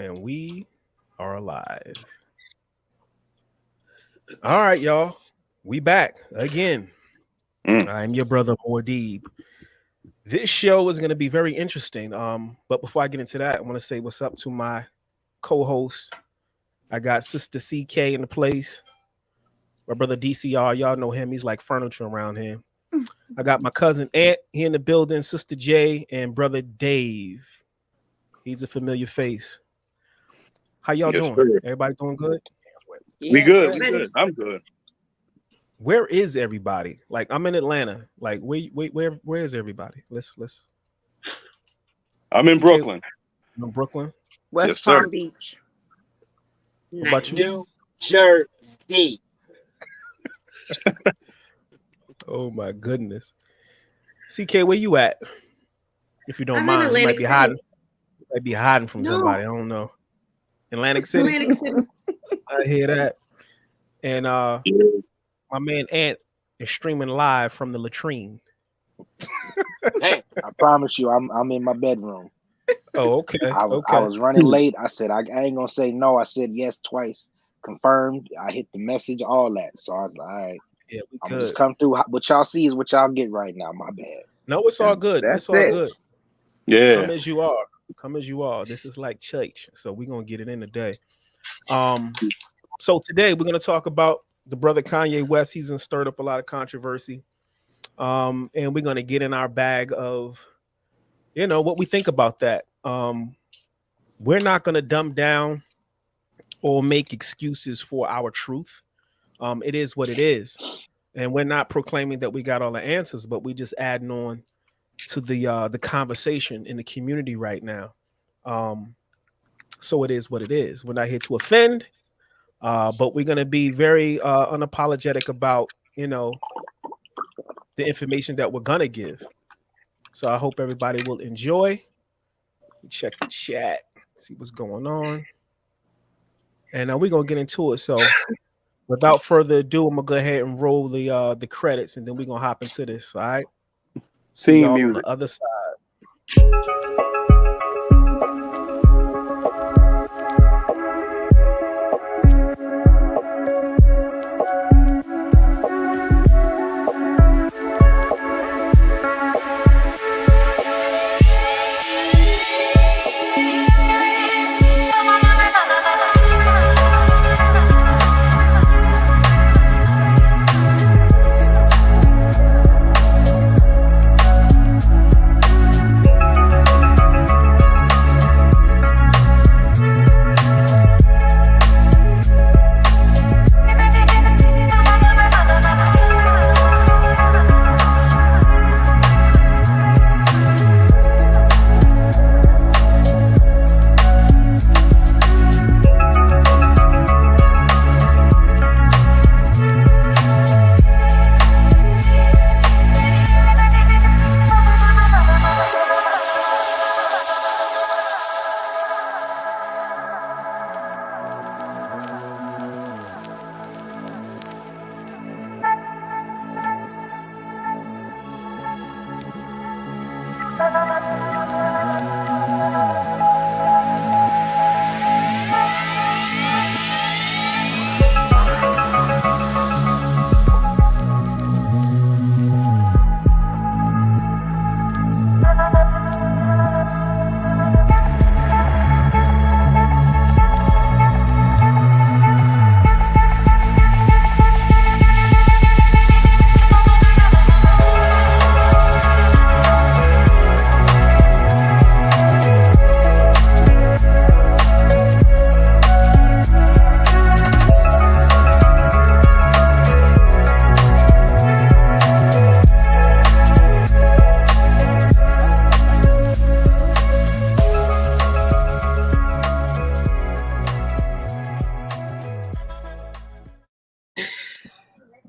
And we are alive. All right, y'all. We back again. Mm. I'm your brother Mordeeb. This show is going to be very interesting. But before I get into that, I want to say what's up to my co-host. I got Sister CK in the place. My brother DCR, y'all know him. He's like furniture around here. I got my cousin Ant here in the building, Sister J, and brother Dave. He's a familiar face. How y'all Yes, doing? sir. Everybody doing good? We Yeah, good. good. We good. I'm good. Where is everybody? Like I'm in Atlanta. Like where is everybody? Let's I'm in CK Brooklyn. in Brooklyn. Yes, West sir. Palm Beach. What about you? New Jersey. Oh my goodness. CK, where you at? If you don't I'm in mind, you might Atlantic be City. hiding. You might be hiding from No, somebody. I don't know. Atlantic City. Atlantic City. I hear that. And my man Ant is streaming live from the latrine. Hey, I promise you, I'm in my bedroom. Oh, okay. I Okay. was running late. I said I ain't gonna say no. I said yes twice. Confirmed. I hit the message, all that. So I was like, all right, Yeah, we I'm gonna just good. come through. What y'all see is what y'all get right now. My bad. No, it's all good. It's That's all it. good. Come Yeah. as you are. Come as you are. This is like church. So we're gonna get it in today. Um, so today we're gonna talk about the brother Kanye West. He's stirred up a lot of controversy. And we're gonna get in our bag of what we think about that. We're not gonna dumb down or make excuses for our truth. It is what it is. And we're not proclaiming that we got all the answers, but we just adding on to the conversation in the community right now. So it is what it is. We're not here to offend, but we're gonna be very unapologetic about the information that we're gonna give. So I hope everybody will enjoy. Check the chat, see what's going on, and we're gonna get into it. So without further ado, I'm gonna go ahead and roll the credits, and then we're gonna hop into this. All right. See Theme y'all on music. the other side.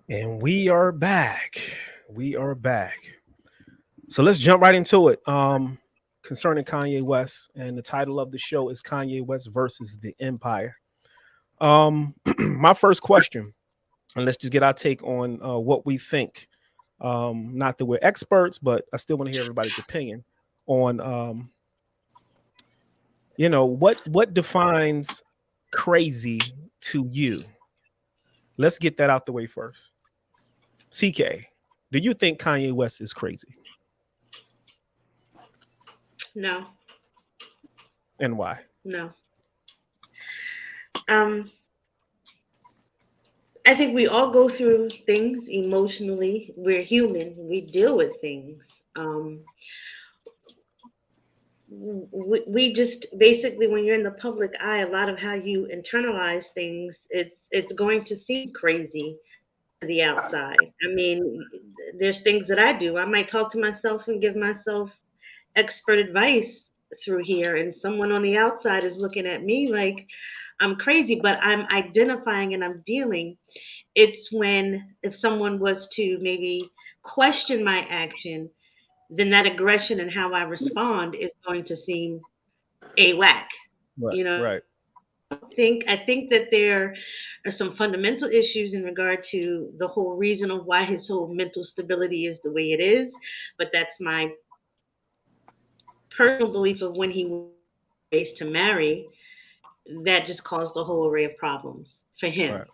And we are back. We are back. So let's jump right into it. Concerning Kanye West, and the title of the show is Kanye West versus the Empire. My first question, and let's just get our take on what we think. Not that we're experts, but I still want to hear everybody's opinion on what defines crazy to you? Let's get that out the way first. CK, do you think Kanye West is crazy? No, And why? no. Um, I think we all go through things emotionally. We're human. We deal with things. Um, we just basically, when you're in the public eye, a lot of how you internalize things, it's going to seem crazy to the outside. I mean, there's things that I do. I might talk to myself and give myself expert advice through here, and someone on the outside is looking at me like I'm crazy, but I'm identifying and I'm dealing. It's when if someone was to maybe question my action, then that aggression and how I respond is going to seem a whack. Right. You know, Right. I think that there are some fundamental issues in regard to the whole reason of why his whole mental stability is the way it is. But that's my personal belief of when he was raised to marry, that just caused a whole array of problems for him. Right.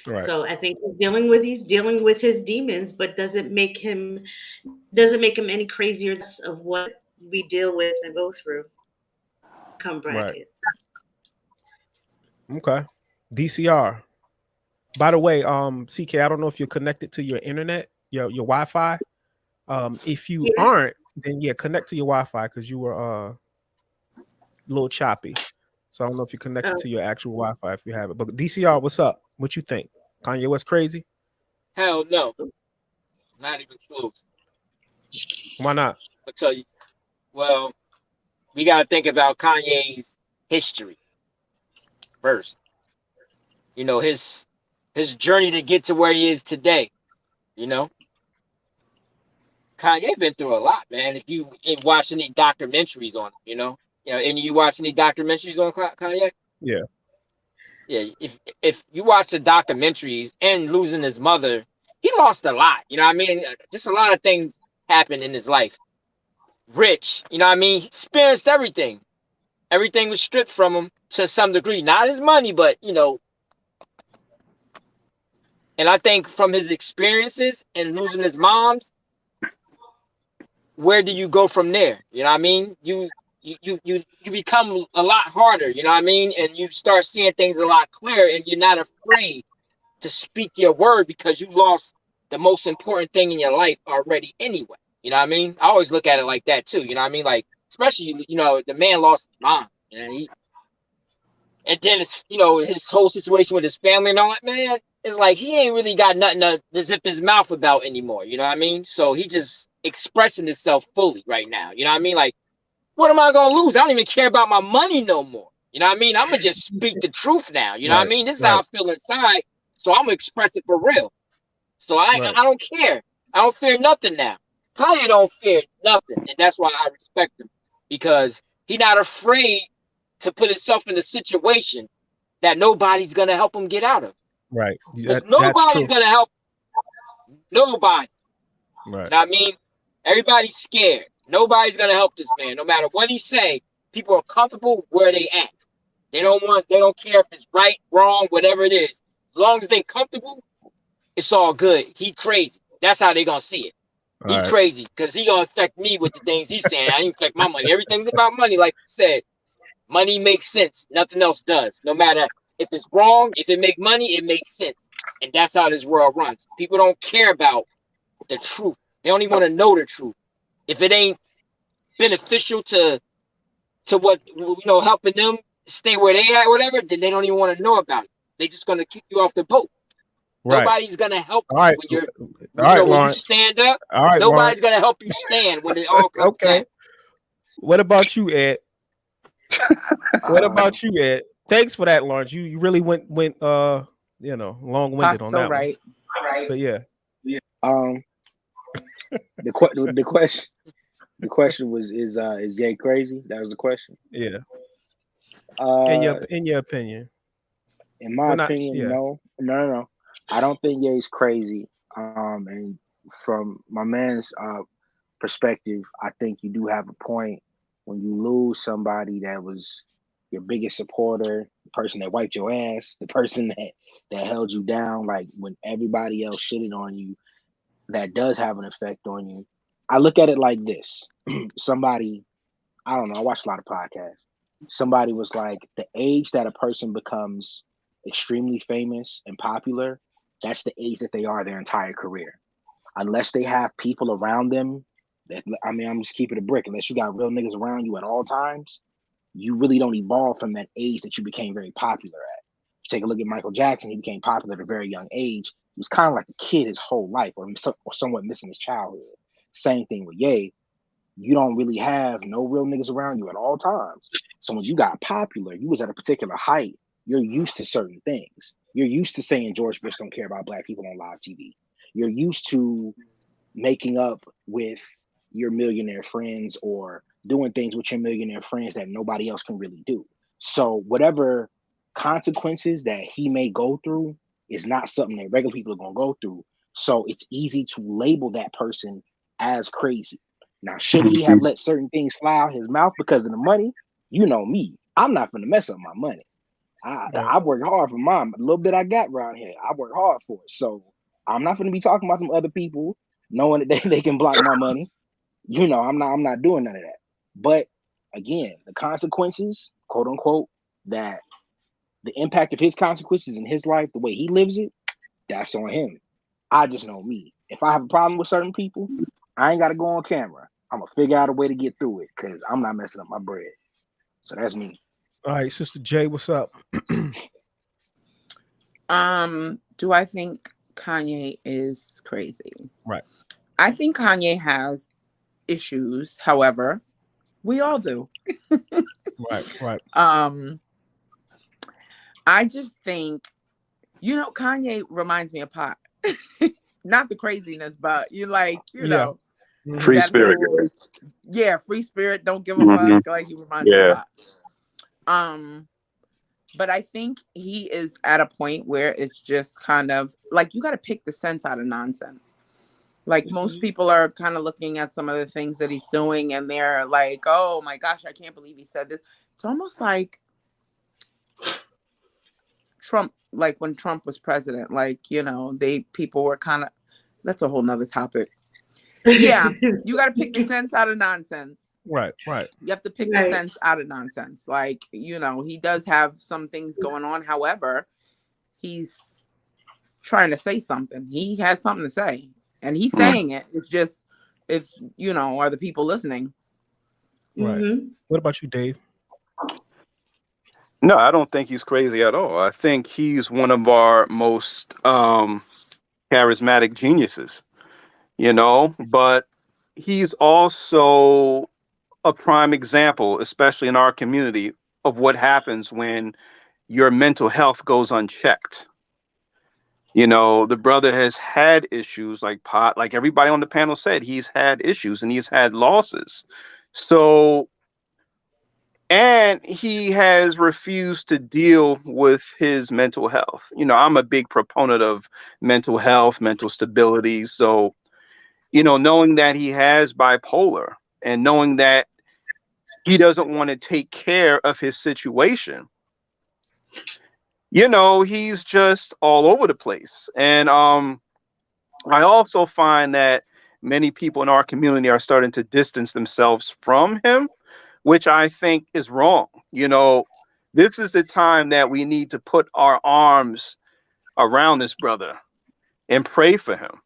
Right. So I think he's dealing with his demons, but doesn't make him any crazier of what we deal with and go through come Right. bracket. Okay. DCR. By the way, CK, I don't know if you're connected to your internet, your Wi-Fi. If you Yeah. aren't, then yeah, connect to your Wi-Fi because you were a little choppy. So I don't know if you're connected Oh, to your actual Wi-Fi if you have it. But DCR, what's up? What you think? Kanye West crazy? Hell no, not even close. Why not? I'll tell you. Well, we gotta think about Kanye's history first. You know, his journey to get to where he is today. You know, Kanye been through a lot, man. If you watch any documentaries on him, and you watch any documentaries on Kanye, Yeah. yeah. If you watch the documentaries and losing his mother, he lost a lot. You know what I mean? Just a lot of things happened in his life. Rich, you know what I mean? He experienced everything. Everything was stripped from him to some degree. Not his money, but and I think from his experiences and losing his moms, where do you go from there? You know what I mean? You become a lot harder, you know what I mean? And you start seeing things a lot clearer, and you're not afraid to speak your word because you lost the most important thing in your life already anyway. You know what I mean? I always look at it like that too. You know what I mean? Like, especially, the man lost his mom. And then it's, his whole situation with his family and all that, man, it's like he ain't really got nothing to zip his mouth about anymore. You know what I mean? So he just expressing himself fully right now. You know what I mean? Like, what am I gonna lose? I don't even care about my money no more. You know what I mean? I'm gonna just speak the truth now. You know what I Right. mean? This is how Right. I feel inside. So I'm gonna express it for real. So Right. I don't care. I don't fear nothing now. Kanye don't fear nothing, and that's why I respect him because he's not afraid to put himself in a situation that nobody's gonna help him get out of. Right. Because That's nobody's true. gonna help nobody. Right. You know what I mean? Everybody's scared. Nobody's gonna help this man. No matter what he say, people are comfortable where they at. They don't care if it's right, wrong, whatever it is. As long as they comfortable, it's all good. He crazy. That's how they gonna see it. All He right. crazy because he gonna affect me with the things he's saying. I ain't affect my money. Everything's about money, like you said. Money makes sense. Nothing else does. No matter if it's wrong, if it make money, it makes sense. And that's how this world runs. People don't care about the truth. They don't even want to know the truth. If it ain't beneficial to what helping them stay where they at, whatever, then they don't even want to know about it. They just gonna kick you off the boat. Right. Nobody's gonna help All you right. when you're All right, when you Lawrence. stand up. All right, Nobody's Lawrence. gonna help you stand when it all comes Okay. down. What about you, Ed? What about you, Ed? Thanks for that, Lawrence. You really went long-winded Hot on so that right. one. But yeah. Um, the question was is Jay crazy? That was the question. Yeah. Uh, In your opinion. in my Well, not opinion, yeah. no. I don't think Jay's crazy. And from my man's perspective, I think you do have a point when you lose somebody that was your biggest supporter, the person that wiped your ass, the person that held you down, like when everybody else shitted on you, that does have an effect on you. I look at it like this. Somebody, I don't know, I watch a lot of podcasts. Somebody was like, the age that a person becomes extremely famous and popular, that's the age that they are their entire career. Unless they have people around them that, I mean, I'm just keeping it a brick. Unless you got real niggas around you at all times, you really don't evolve from that age that you became very popular at. Take a look at Michael Jackson. He became popular at a very young age. He was kind of like a kid his whole life, or somewhat missing his childhood. Same thing with Ye. You don't really have no real niggas around you at all times. So when you got popular, you was at a particular height. You're used to certain things. You're used to saying George Bush don't care about black people on live TV. You're used to making up with your millionaire friends or doing things with your millionaire friends that nobody else can really do. So whatever consequences that he may go through is not something that regular people are going to go through. So it's easy to label that person as crazy. Now, should he have let certain things fly out his mouth because of the money? You know me. I'm not going to mess up my money. I work hard for mine. A little bit I got around here, I work hard for it. So I'm not going to be talking about them other people knowing that they can block my money. You know, I'm not doing none of that. But again, the consequences, quote unquote, that the impact of his consequences in his life, the way he lives it, that's on him. I just know me. If I have a problem with certain people, I ain't got to go on camera. I'm going to figure out a way to get through it because I'm not messing up my bread. So that's me. All right, Sister J, what's up? Do I think Kanye is crazy? Right. I think Kanye has issues. However, we all do. Right. I just think, Kanye reminds me of Pop. Not the craziness, but you know, Free spirit. free spirit, don't give a fuck. Like he reminds me of Pop. But I think he is at a point where it's just kind of like you got to pick the sense out of nonsense. Like most people are kind of looking at some of the things that he's doing and they're like, oh my gosh, I can't believe he said this. It's almost like Trump, like when Trump was president, people were kind of, that's a whole nother topic. Yeah, you got to pick the sense out of nonsense. Right. You have to pick the sense out of nonsense. Like, he does have some things going on. However, he's trying to say something. He has something to say. And he's saying it. It's just, are the people listening? Right. Mm-hmm. What about you, Dave? No, I don't think he's crazy at all. I think he's one of our most charismatic geniuses, but he's also a prime example, especially in our community, of what happens when your mental health goes unchecked. The brother has had issues like pot, like everybody on the panel said, he's had issues and he's had losses. So, and he has refused to deal with his mental health. I'm a big proponent of mental health, mental stability. So, knowing that he has bipolar and knowing that he doesn't want to take care of his situation, he's just all over the place. And I also find that many people in our community are starting to distance themselves from him, which I think is wrong. This is the time that we need to put our arms around this brother and pray for him.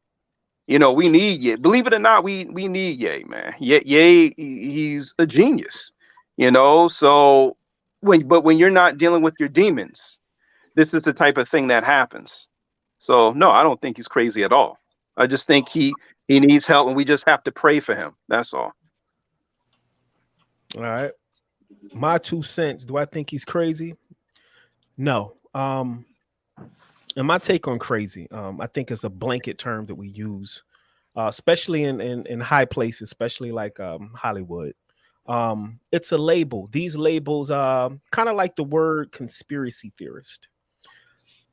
We need Ye. Believe it or not, we need Ye, man. Ye, he's a genius. So when you're not dealing with your demons, this is the type of thing that happens. So no, I don't think he's crazy at all. I just think he needs help and we just have to pray for him. That's all. All right. My 2 cents. Do I think he's crazy? No. And my take on crazy, I think it's a blanket term that we use, especially in high places, especially like Hollywood. It's a label. These labels kind of like the word conspiracy theorist.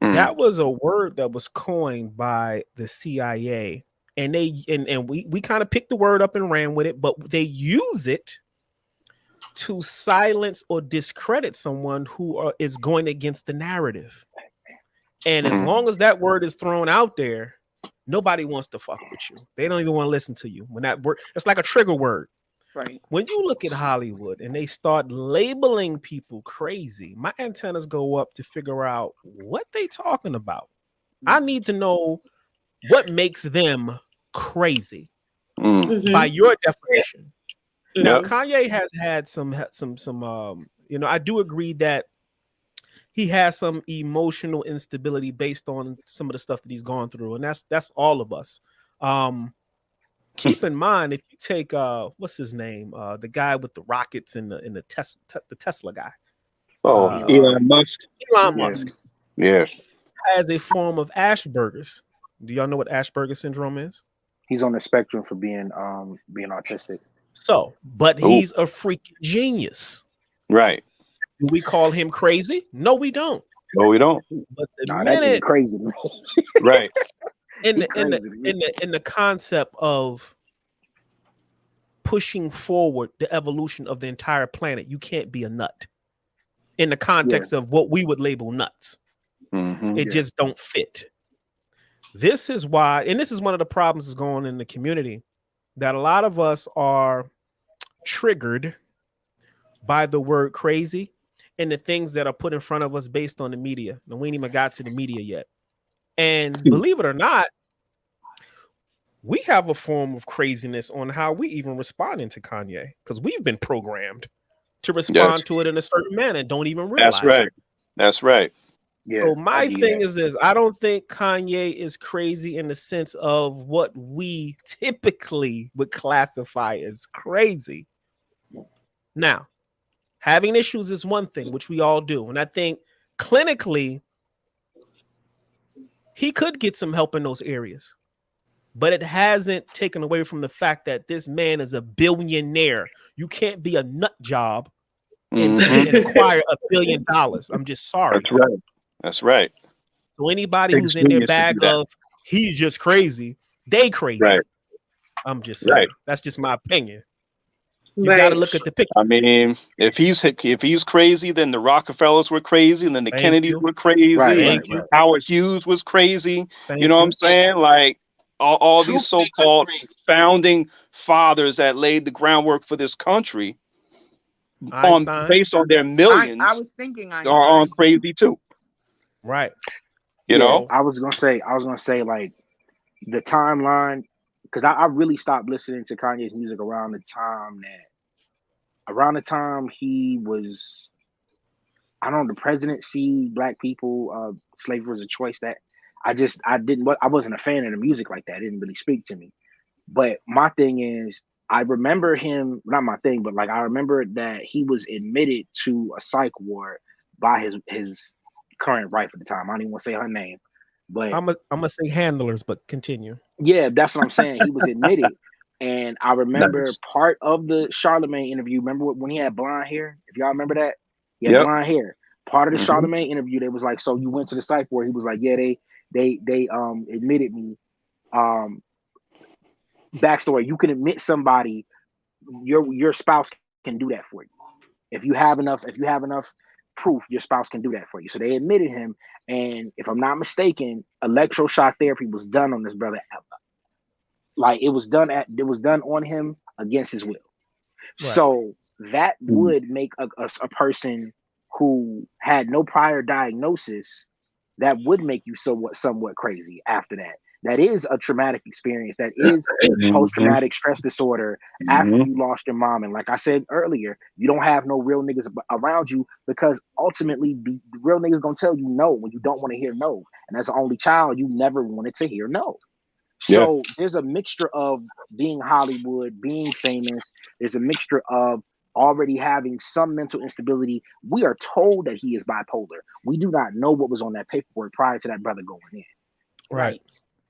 That was a word that was coined by the CIA, and we kind of picked the word up and ran with it, but they use it to silence or discredit someone who is going against the narrative. And as long as that word is thrown out there, nobody wants to fuck with you. They don't even want to listen to you. When that word, it's like a trigger word. Right. When you look at Hollywood and they start labeling people crazy, my antennas go up to figure out what they talking about. I need to know what makes them crazy by your definition. Now, Kanye has had some, I do agree that he has some emotional instability based on some of the stuff that he's gone through, and that's all of us. Keep in mind, if you take what's his name, the guy with the rockets and the Tesla guy. Elon Musk. Elon Musk. Yes. Has a form of Asperger's. Do y'all know what Asperger's syndrome is? He's on the spectrum for being autistic. So, but he's a freaking genius. Right. Do we call him crazy? No, we don't. No, we don't. But the That minute crazy. Right. in the concept of pushing forward the evolution of the entire planet, you can't be a nut. In the context of what we would label nuts. It just don't fit. This is why, and this is one of the problems that's going on in the community, that a lot of us are triggered by the word crazy and the things that are put in front of us based on the media. And we ain't even got to the media yet. And believe it or not, we have a form of craziness on how we even responding to Kanye, because we've been programmed to respond to it in a certain manner and don't even realize it. That's right. Yeah. So my thing is this: I don't think Kanye is crazy in the sense of what we typically would classify as crazy. Now, having issues is one thing, which we all do. And I think clinically, he could get some help in those areas. But it hasn't taken away from the fact that this man is a billionaire. You can't be a nut job and acquire $1 billion. I'm just sorry. That's right. That's right. So anybody who's in their bag of he's just crazy, they crazy. Right. I'm just saying. Right. That's just my opinion. You got to look at the picture. I mean, if he's crazy, then the Rockefellers were crazy, and then the Kennedys were crazy. Right. Howard Hughes was crazy. You know what I'm saying? Like all these so-called founding fathers that laid the groundwork for this country based on their millions. I was thinking are on crazy too. Right. You know, I was gonna say like the timeline, because I really stopped listening to Kanye's music around the time he was, I don't know, the presidency, black people, slavery was a choice. That I wasn't a fan of the music like that. It didn't really speak to me. But my thing is, I remember him, not my thing, but like I remember that he was admitted to a psych ward by his current wife at the time. I don't even want to say her name, but I'm gonna say handlers, but continue. Yeah, that's what I'm saying. He was admitted, and I remember part of the Charlemagne interview. Remember when he had blonde hair? If y'all remember that, he had blonde hair. Part of the Charlemagne interview, they was like, "So you went to the psych ward?" He was like, "Yeah, they admitted me." Backstory: you can admit somebody, your spouse can do that for you. If you have enough proof, your spouse can do that for you. So they admitted him, and if I'm not mistaken, electroshock therapy was done on this brother. Like it was done on him against his will. Right. So that would make a person who had no prior diagnosis, that would make you somewhat crazy after that. That is a traumatic experience. That is post-traumatic stress disorder after you lost your mom. And like I said earlier, you don't have no real niggas around you, because ultimately the real niggas gonna tell you no when you don't want to hear no. And as an only child, you never wanted to hear no. So there's a mixture of being Hollywood, being famous. There's a mixture of already having some mental instability. We are told that he is bipolar. We do not know what was on that paperwork prior to that brother going in. Right.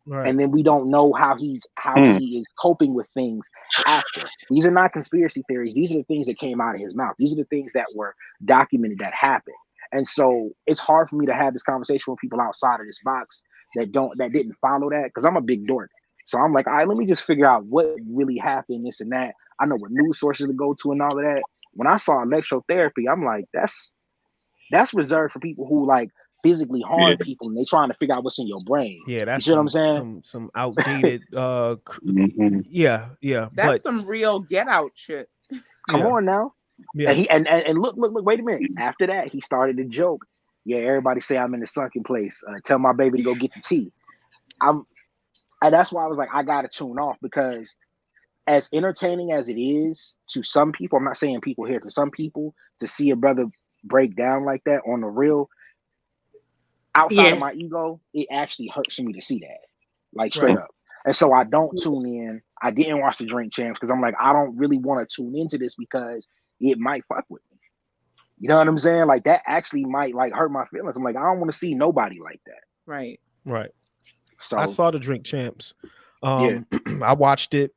And then we don't know how he is coping with things after. These are not conspiracy theories. These are the things that came out of his mouth. These are the things that were documented that happened. And so it's hard for me to have this conversation with people outside of this box that didn't follow that, because I'm a big dork. So I'm like, all right, let me just figure out what really happened, this and that. I know what news sources to go to and all of that. when I saw electrotherapy, I'm like, that's reserved for people who like physically harm people and they trying to figure out what's in your brain. Yeah, You that's see what I'm saying? some outdated yeah. That's But some real Get Out shit. Come yeah, on now. yeah. And he and look, wait a minute. After that, he started to joke. Yeah, everybody say I'm in the sunken place. Tell my baby to go get the tea. And that's why I was like, I gotta tune off, because as entertaining as it is to some people, I'm not saying people here, to some people, to see a brother break down like that on the real, outside of Yeah. my ego, it actually hurts me to see that. Like straight Right. up. And so I don't tune in. I didn't watch the Drink Champs because I'm like, I don't really want to tune into this because it might fuck with me. You know what I'm saying? Like that actually might like hurt my feelings. I'm like, I don't want to see nobody like that. Right. Right. So I saw the Drink Champs. yeah. I watched it.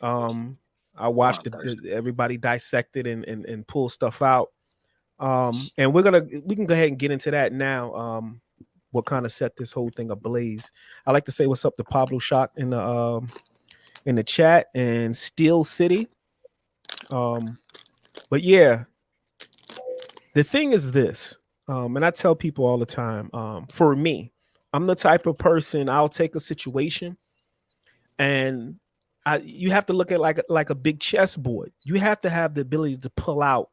I watched I'm thirsty. everybody dissect it and pull stuff out. And we can go ahead and get into that now. What kind of set this whole thing ablaze? I like to say what's up to Pablo Shock in the chat and Steel City. But yeah, the thing is this, and I tell people all the time, for me, I'm the type of person, I'll take a situation and you have to look at like a big chessboard. You have to have the ability to pull out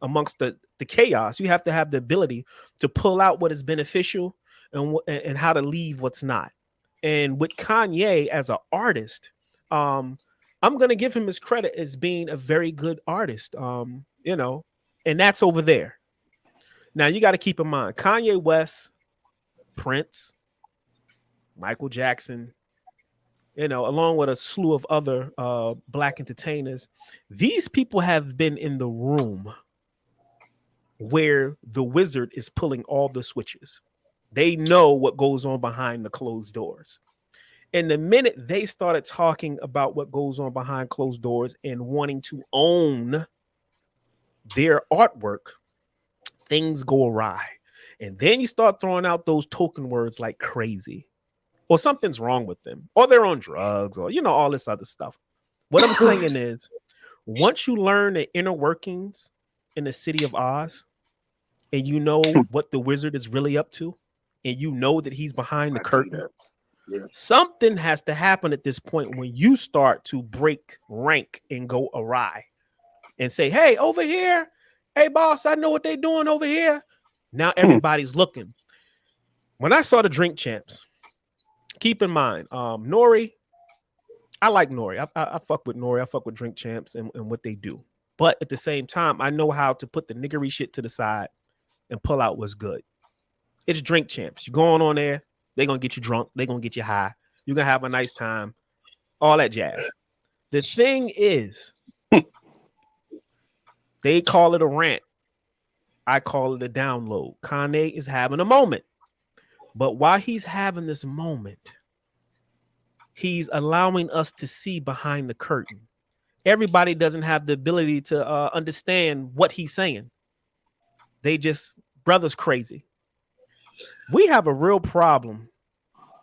amongst the chaos. You have to have the ability to pull out what is beneficial and how to leave what's not. And with Kanye as an artist, I'm gonna give him his credit as being a very good artist. And that's over there. Now you got to keep in mind Kanye West, Prince, Michael Jackson, along with a slew of other black entertainers. These people have been in the room where the wizard is pulling all the switches. They know what goes on behind the closed doors. And the minute they started talking about what goes on behind closed doors and wanting to own their artwork, things go awry. And then you start throwing out those token words like crazy, or something's wrong with them, or they're on drugs, or all this other stuff. What I'm saying is, once you learn the inner workings in the city of Oz, and you know what the wizard is really up to, and you know that he's behind the curtain, something has to happen at this point when you start to break rank and go awry and say, hey, over here, hey, boss, I know what they're doing over here. Now everybody's looking. When I saw the Drink Champs, keep in mind, Nori, I like Nori. I fuck with Nori. I fuck with Drink Champs and what they do. But at the same time, I know how to put the niggery shit to the side and pull out what's good. It's Drink Champs. You're going on there, they're going to get you drunk. They're going to get you high. You're going to have a nice time. All that jazz. The thing is, they call it a rant. I call it a download. Kanye is having a moment. But while he's having this moment, he's allowing us to see behind the curtain. Everybody doesn't have the ability to understand what he's saying. They just, brother's crazy. We have a real problem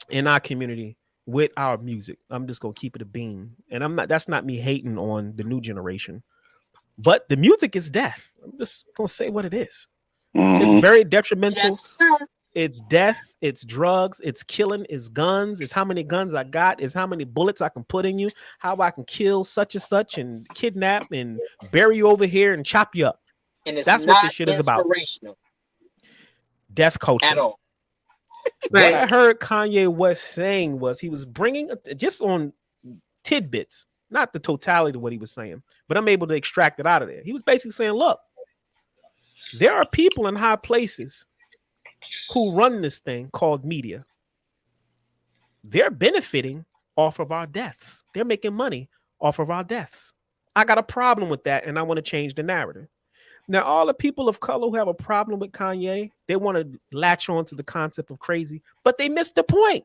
in our community with our music. I'm just going to keep it a bean. And that's not me hating on the new generation. But the music is death. I'm just going to say what it is. It's very detrimental. Yes, sir. It's death, it's drugs, it's killing, it's guns, it's how many guns I got, it's how many bullets I can put in you, how I can kill such and such and kidnap and bury you over here and chop you up. And it's That's not what this shit is about. inspirational Death culture. at all. What I heard Kanye West saying was he was bringing just on tidbits, not the totality of what he was saying, but I'm able to extract it out of there. He was basically saying, look, there are people in high places who run this thing called media. They're benefiting off of our deaths. They're making money off of our deaths. I got a problem with that, and I want to change the narrative. Now, all the people of color who have a problem with Kanye, they want to latch on to the concept of crazy, but they missed the point.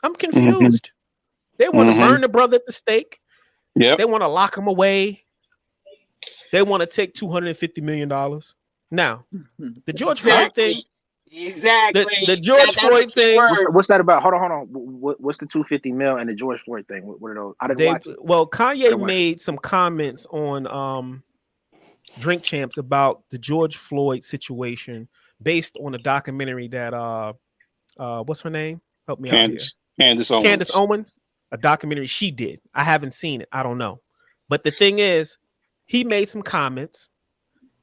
I'm confused. They want to burn the brother at the stake. Yep. They want to lock him away. They want to take $250 million. Now, the George Floyd thing. Exactly. The George Floyd thing. What's that about? Hold on. What's the 250 mil and the George Floyd thing? What are those? I didn't watch it. Well, Kanye made some comments on Drink Champs about the George Floyd situation based on a documentary that what's her name? Help me out here. Candace Owens. Candace Owens, a documentary she did. I haven't seen it. I don't know. But the thing is, he made some comments,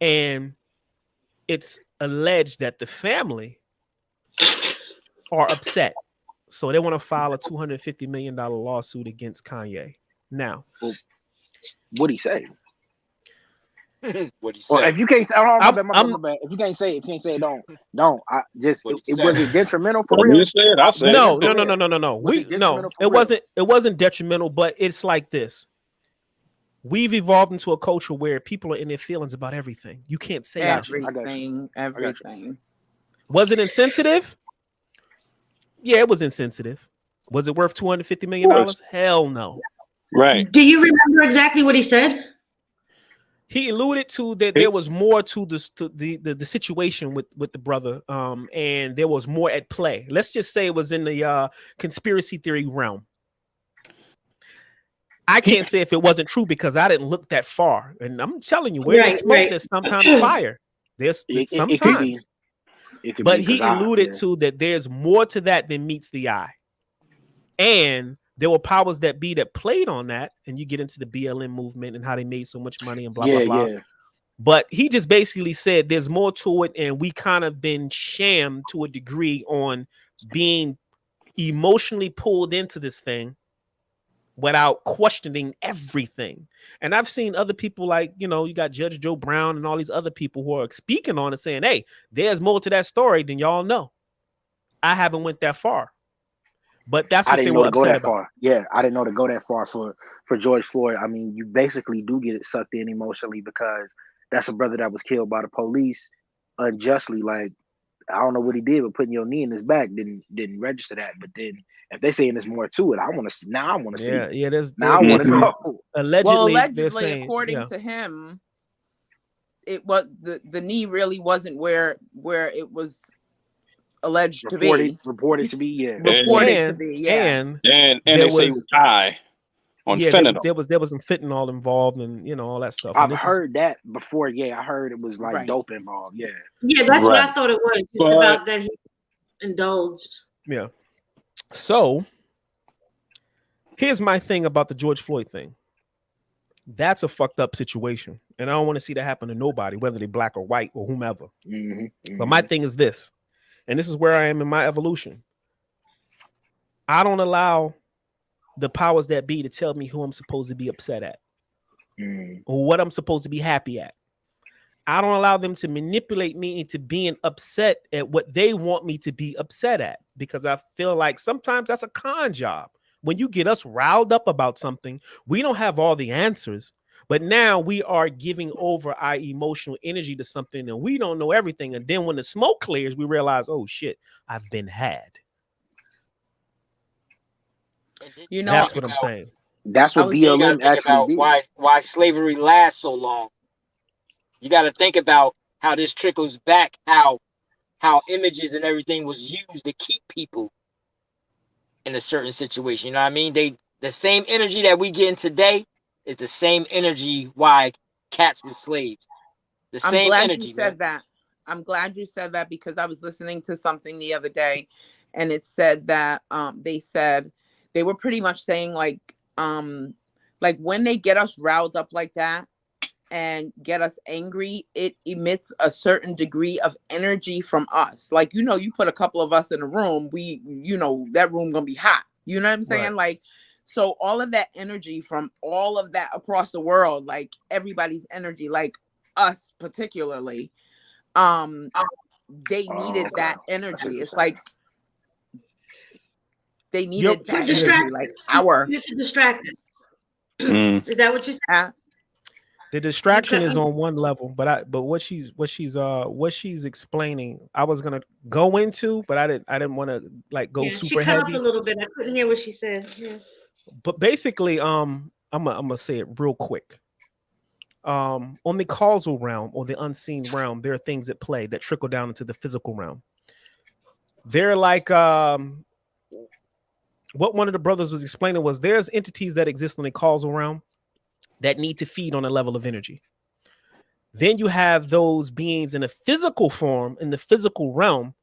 and it's alleged that the family are upset. So they want to file a $250 million lawsuit against Kanye. Now, What'd he say? What do you Or say? if you can't say, oh, my I'm- bad. If you can't say it, don't. I just What'd it he was say? it detrimental for Well, real? you said, I said. no. Was it No, detrimental for real? it wasn't detrimental, but it's like this. We've evolved into a culture where people are in their feelings about everything. You can't say Everything. Was it insensitive? Yeah, it was insensitive. Was it worth $250 million? Hell no. Right. Do you remember exactly what he said? He alluded to that there was more to this, to the situation with the brother, and there was more at play. Let's just say it was in the conspiracy theory realm. I can't say if it wasn't true because I didn't look that far, and I'm telling you, where there's smoke, there's sometimes fire. There's sometimes, but he alluded to that there's more to that than meets the eye, and there were powers that be that played on that, and you get into the BLM movement and how they made so much money and blah blah blah. Yeah. But he just basically said there's more to it, and we kind of been shammed to a degree on being emotionally pulled into this thing without questioning everything. And I've seen other people like, you got Judge Joe Brown and all these other people who are speaking on it saying, hey, there's more to that story than y'all know. I haven't went that far. But that's what they were upset about. Yeah, I didn't know to go that far for George Floyd. I mean, you basically do get it sucked in emotionally because that's a brother that was killed by the police unjustly. Like, I don't know what he did, but putting your knee in his back didn't register that. But then if they saying there's more to it, I want to see. Yeah, now I want to know. Allegedly, according to him, it was the knee really wasn't where it was alleged to be. Reported to be, yeah. And they say it was high on fentanyl. There was some fentanyl involved and all that stuff. I've heard that before. Yeah, I heard it was like dope involved. Yeah. Yeah, that's what I thought it was. Just about that he indulged. Yeah. So here's my thing about the George Floyd thing. That's a fucked up situation. And I don't want to see that happen to nobody, whether they're black or white or whomever. But my thing is this. And this is where I am in my evolution. I don't allow the powers that be to tell me who I'm supposed to be upset at or what I'm supposed to be happy at. I don't allow them to manipulate me into being upset at what they want me to be upset at, because I feel like sometimes that's a con job. When you get us riled up about something, we don't have all the answers. But now we are giving over our emotional energy to something and we don't know everything. And then when the smoke clears, we realize, oh shit, I've been had. That's what I'm saying. That's what BLM actually did. Why slavery lasts so long. You got to think about how this trickles back, how images and everything was used to keep people in a certain situation. You know what I mean? The same energy that we get in today is the same energy why cats were slaves. I'm glad you said that. I'm glad you said that because I was listening to something the other day, and it said that they said they were pretty much saying like when they get us riled up like that and get us angry, it emits a certain degree of energy from us. Like, you put a couple of us in a room, that room gonna be hot. You know what I'm saying? Right. Like, so all of that energy from all of that across the world, like everybody's energy, like us particularly, they needed that energy. It's like they needed that energy, like It's a distraction. Is that what you said? The distraction is on one level, but what she's explaining, I was gonna go into, but I didn't want to like go super heavy. She cut up a little bit. I couldn't hear what she said. Yeah. But basically, I'm gonna say it real quick. On the causal realm or the unseen realm, there are things at play that trickle down into the physical realm. They're like what one of the brothers was explaining was there's entities that exist on the causal realm that need to feed on a level of energy. Then you have those beings in a physical form, in the physical realm,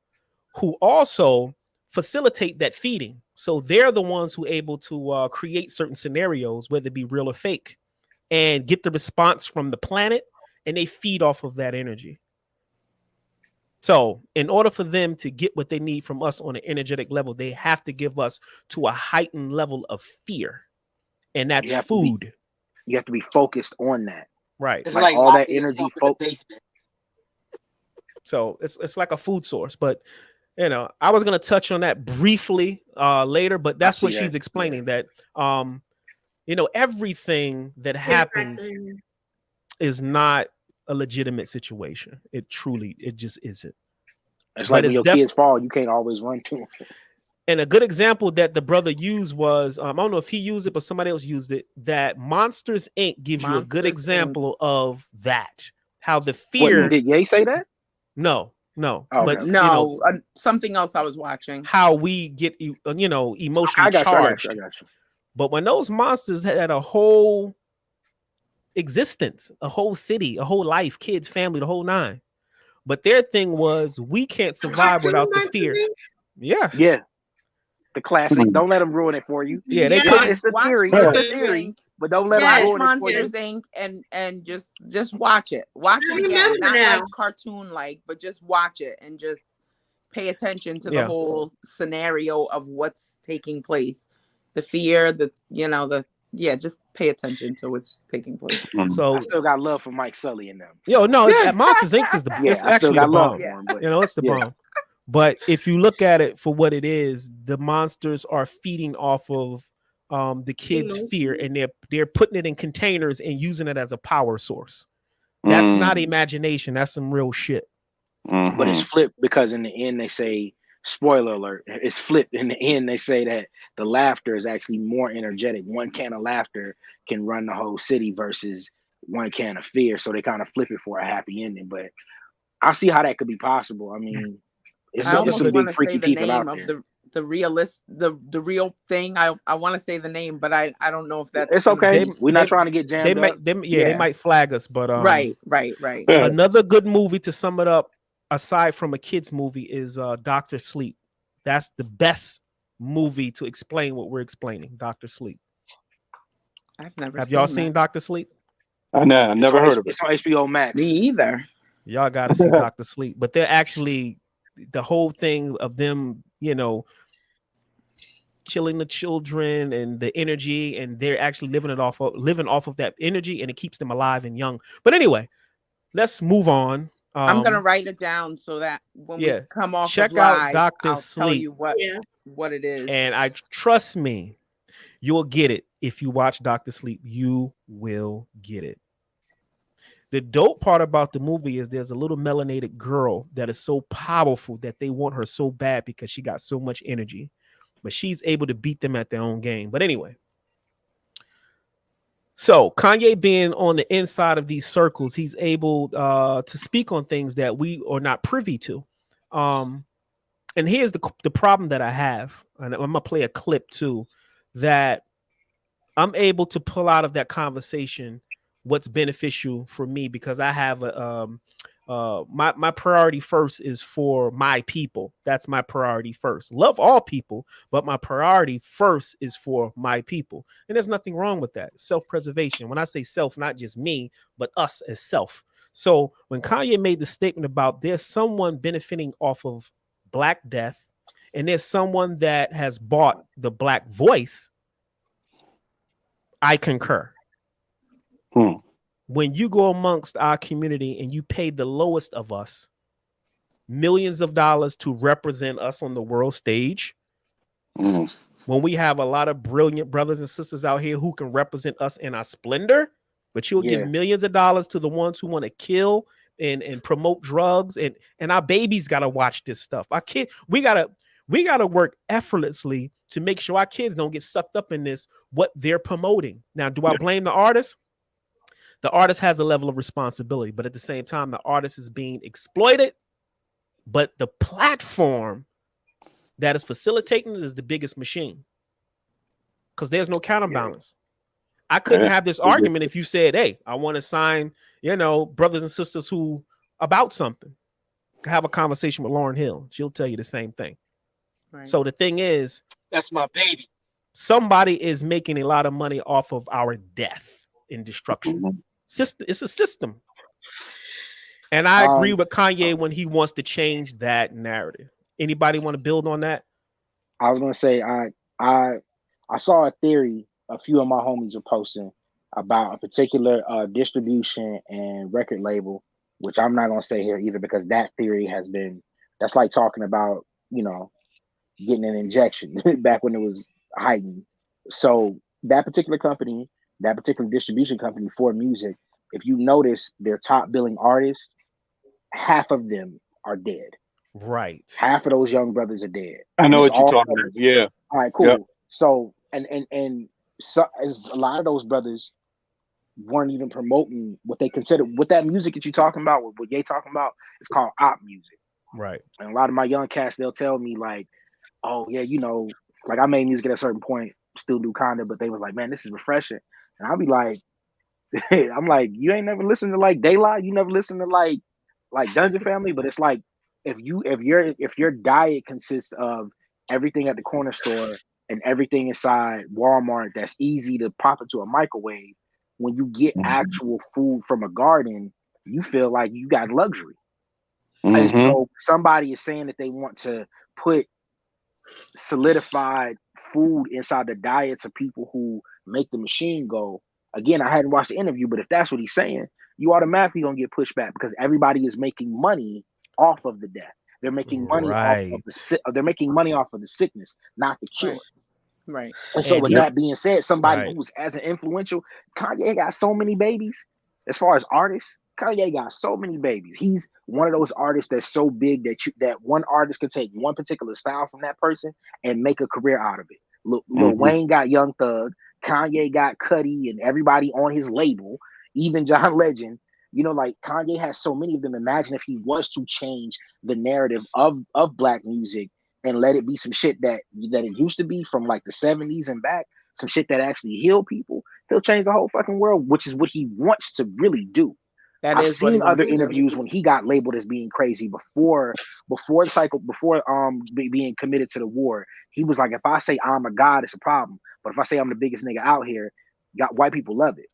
who also facilitate that feeding. So they're the ones who are able to create certain scenarios, whether it be real or fake, and get the response from the planet, and they feed off of that energy. So in order for them to get what they need from us on an energetic level, they have to give us to a heightened level of fear. And that's food. You have to be focused on that. Right. It's Like like all that locking energy yourself in the basement. So it's like a food source. But you know, I was gonna touch on that briefly later, but that's what she's explaining, that you know, everything that happens is not a legitimate situation. It just isn't. It's But like when your kids fall, you can't always run to them. And a good example that the brother used was, I don't know if he used it, but somebody else used it, that Monsters Inc. gives you a good example of that. How the fear. Did Ye say that? No. Oh, But okay. No, something else I was watching. How we get, you know, emotionally I got charged. you. But when those monsters had a whole existence, a whole city, a whole life, kids, family, the whole nine. But their thing was, we can't survive without the fear. Yes. Yeah. The classic. Don't let them ruin it for you. Yeah, they it's a theory. It's a theory. But don't let them ruin Monsters Inc. and just watch it. Watch it again. Not like cartoon like, but just watch it and just pay attention to the whole scenario of what's taking place. The fear, just pay attention to what's taking place. So I still got love for Mike Sully in them. Yo, no, Monsters Inc. is it's actually the bomb. Him, you know, it's the bomb. But if you look at it for what it is, the monsters are feeding off of the kids' fear, and they're putting it in containers and using it as a power source. That's not imagination. That's some real shit. But it's flipped, because in the end they say, spoiler alert, it's flipped. In the end they say that the laughter is actually more energetic. One can of laughter can run the whole city versus one can of fear. So they kind of flip it for a happy ending. But I see how that could be possible. I mean, I almost want to say the name of the real thing. I want to say the name, but I don't know if that's. It's okay. We're not trying to get jammed up. They might flag us, but right. Another good movie to sum it up, aside from a kids movie, is Dr. Sleep. That's the best movie to explain what we're explaining. Dr. Sleep. Have y'all seen Dr. Sleep? I never heard of it. It's on HBO Max. Me either. Y'all got to see Dr. Sleep. But they're actually, the whole thing of them, you know, killing the children and the energy, and they're actually living off of that energy, and it keeps them alive and young. But anyway, let's move on. I'm gonna write it down so that when we come off, check of live, out Dr. I'll Sleep. tell you what it is. And I trust me, you'll get it. If you watch Dr. Sleep, you will get it. The dope part about the movie is there's a little melanated girl that is so powerful that they want her so bad because she got so much energy, but she's able to beat them at their own game. But anyway, so Kanye being on the inside of these circles, he's able to speak on things that we are not privy to. And here's the problem that I have, and I'm gonna play a clip too, that I'm able to pull out of that conversation what's beneficial for me, because I have my priority first is for my people. That's my priority first. Love all people, but my priority first is for my people. And there's nothing wrong with that. Self-preservation. When I say self, not just me, but us as self. So when Kanye made the statement about there's someone benefiting off of Black death, and there's someone that has bought the Black voice, I concur. When you go amongst our community and you pay the lowest of us millions of dollars to represent us on the world stage, when we have a lot of brilliant brothers and sisters out here who can represent us in our splendor, but you'll give millions of dollars to the ones who want to kill and promote drugs, and our babies got to watch this stuff. Our kids, we gotta work effortlessly to make sure our kids don't get sucked up in this, what they're promoting. Now, do I blame the artist? The artist has a level of responsibility, but at the same time, the artist is being exploited, but the platform that is facilitating it is the biggest machine, because there's no counterbalance. I couldn't have this argument if you said, hey, I want to sign, brothers and sisters who about something. Have a conversation with Lauryn Hill. She'll tell you the same thing. Right. So the thing is, that's my baby. Somebody is making a lot of money off of our death and destruction. It's a system. And I agree with Kanye when he wants to change that narrative. Anybody want to build on that? I was gonna say I saw a theory a few of my homies were posting about a particular distribution and record label, which I'm not gonna say here either because that theory that's like talking about, getting an injection back when it was heightened. So that particular company, that particular distribution company for music, if you notice their top billing artists, half of them are dead. Right. Half of those young brothers are dead. I know what you're talking about. Yeah. All right, cool. Yep. So and so a lot of those brothers weren't even promoting what they consider what that music that you're talking about, what Ye talking about, it's called op music. Right. And a lot of my young cats, they'll tell me like, oh yeah, like I made music at a certain point, still do kinda, but they was like, man, this is refreshing. And I'll be like, I'm like, you ain't never listened to like Daylight, you never listened to like Dungeon Family, but it's like if your diet consists of everything at the corner store and everything inside Walmart that's easy to pop into a microwave, when you get actual food from a garden, you feel like you got luxury. And so somebody is saying that they want to put solidified food inside the diets of people who make the machine go. Again, I hadn't watched the interview, but if that's what he's saying, you automatically gonna get pushed back because everybody is making money off of the death. They're making money off of they're making money off of the sickness, not the cure. Right. And so with that being said, somebody who's as an influential, Kanye got so many babies. As far as artists, Kanye got so many babies. He's one of those artists that's so big that one artist could take one particular style from that person and make a career out of it. Lil Wayne got Young Thug, Kanye got Cudi, and everybody on his label, even John Legend. Like Kanye has so many of them. Imagine if he was to change the narrative of black music and let it be some shit that it used to be from like the 70s and back, some shit that actually heal people. He'll change the whole fucking world, which is what he wants to really do. I've seen other interviews when he got labeled as being crazy before the cycle, being committed to the war. He was like, if I say I'm a god, it's a problem. But if I say I'm the biggest nigga out here, white people love it.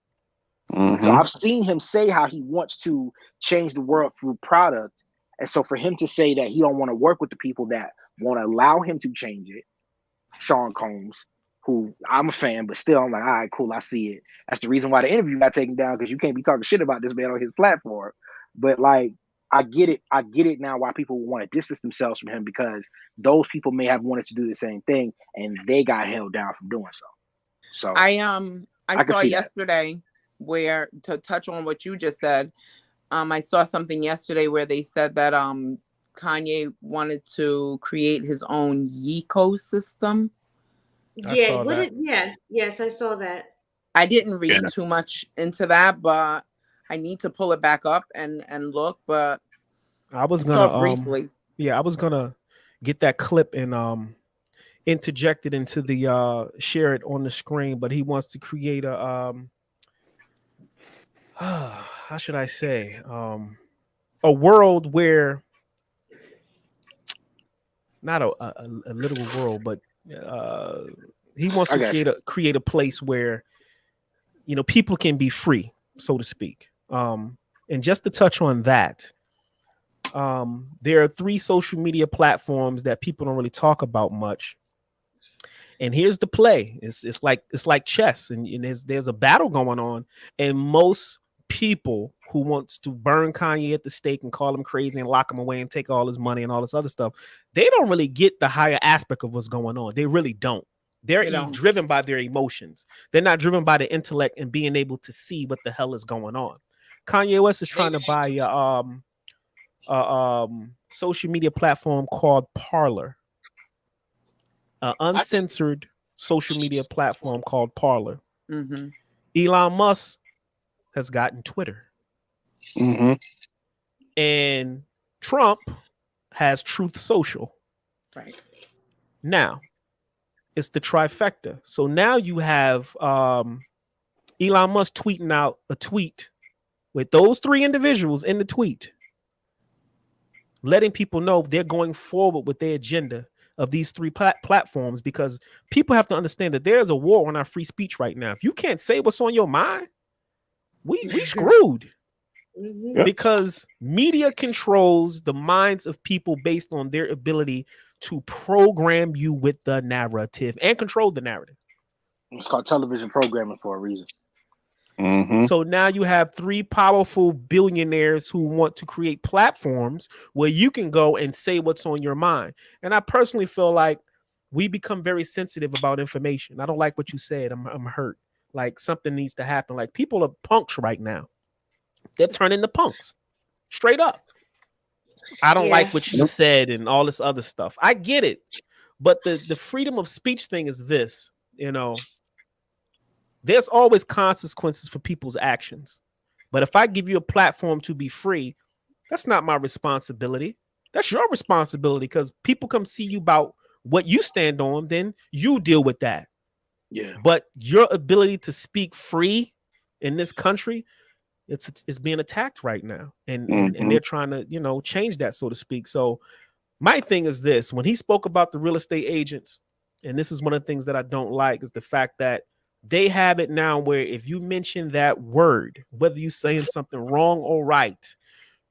So I've seen him say how he wants to change the world through product. And so for him to say that he don't want to work with the people that won't allow him to change it, Sean Combs, who I'm a fan, but still I'm like, all right, cool, I see it. That's the reason why the interview got taken down, because you can't be talking shit about this man on his platform. But like, I get it now why people want to distance themselves from him, because those people may have wanted to do the same thing and they got held down from doing so. So I saw yesterday where, to touch on what you just said, I saw something yesterday where they said that Kanye wanted to create his own ecosystem. Yes, I saw that. I didn't read too much into that, but I need to pull it back up and look. But I was gonna briefly. I was gonna get that clip and interject it into the share it on the screen. But he wants to create a how should I say, a world where, not a literal world, but he wants to create a place where people can be free, so to speak. And just to touch on that, there are 3 social media platforms that people don't really talk about much. And here's the play: it's like chess, and there's a battle going on, and most people who wants to burn Kanye at the stake and call him crazy and lock him away and take all his money and all this other stuff, they don't really get the higher aspect of what's going on. They really don't. They're driven by their emotions. They're not driven by the intellect and being able to see what the hell is going on. Kanye West is trying to buy a social media platform called Parler, an uncensored social media platform called Parler. Elon Musk has gotten Twitter. And Trump has Truth Social. Right. Now, it's the trifecta. So now you have Elon Musk tweeting out a tweet with those 3 individuals in the tweet, letting people know they're going forward with their agenda of these 3 platforms, because people have to understand that there's a war on our free speech right now. If you can't say what's on your mind, we screwed. Mhm. Because media controls the minds of people based on their ability to program you with the narrative and control the narrative. It's called television programming for a reason. So now you have 3 powerful billionaires who want to create platforms where you can go and say what's on your mind. And I personally feel like we become very sensitive about information. I don't like what you said. I'm hurt. Like something needs to happen. Like people are punks right now. They're turning to punks. Straight up. I don't like what you said and all this other stuff. I get it. But the freedom of speech thing is this, there's always consequences for people's actions. But if I give you a platform to be free, that's not my responsibility. That's your responsibility, because people come see you about what you stand on, then you deal with that. Yeah. But your ability to speak free in this country, it's being attacked right now. And they're trying to, change that, so to speak. So my thing is this: when he spoke about the real estate agents, and this is one of the things that I don't like, is the fact that they have it now where if you mention that word, whether you're saying something wrong or right,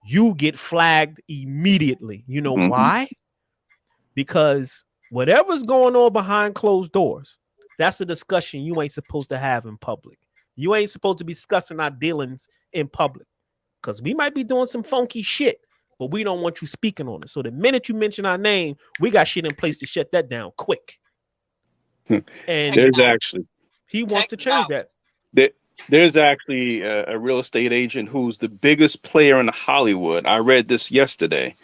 you get flagged immediately. You know why? Because whatever's going on behind closed doors, that's a discussion you ain't supposed to have in public. You ain't supposed to be discussing our dealings in public, because we might be doing some funky shit, but we don't want you speaking on it. So the minute you mention our name, we got shit in place to shut that down quick. And There's actually he wants to change that. There's actually a real estate agent who's the biggest player in Hollywood. I read this yesterday.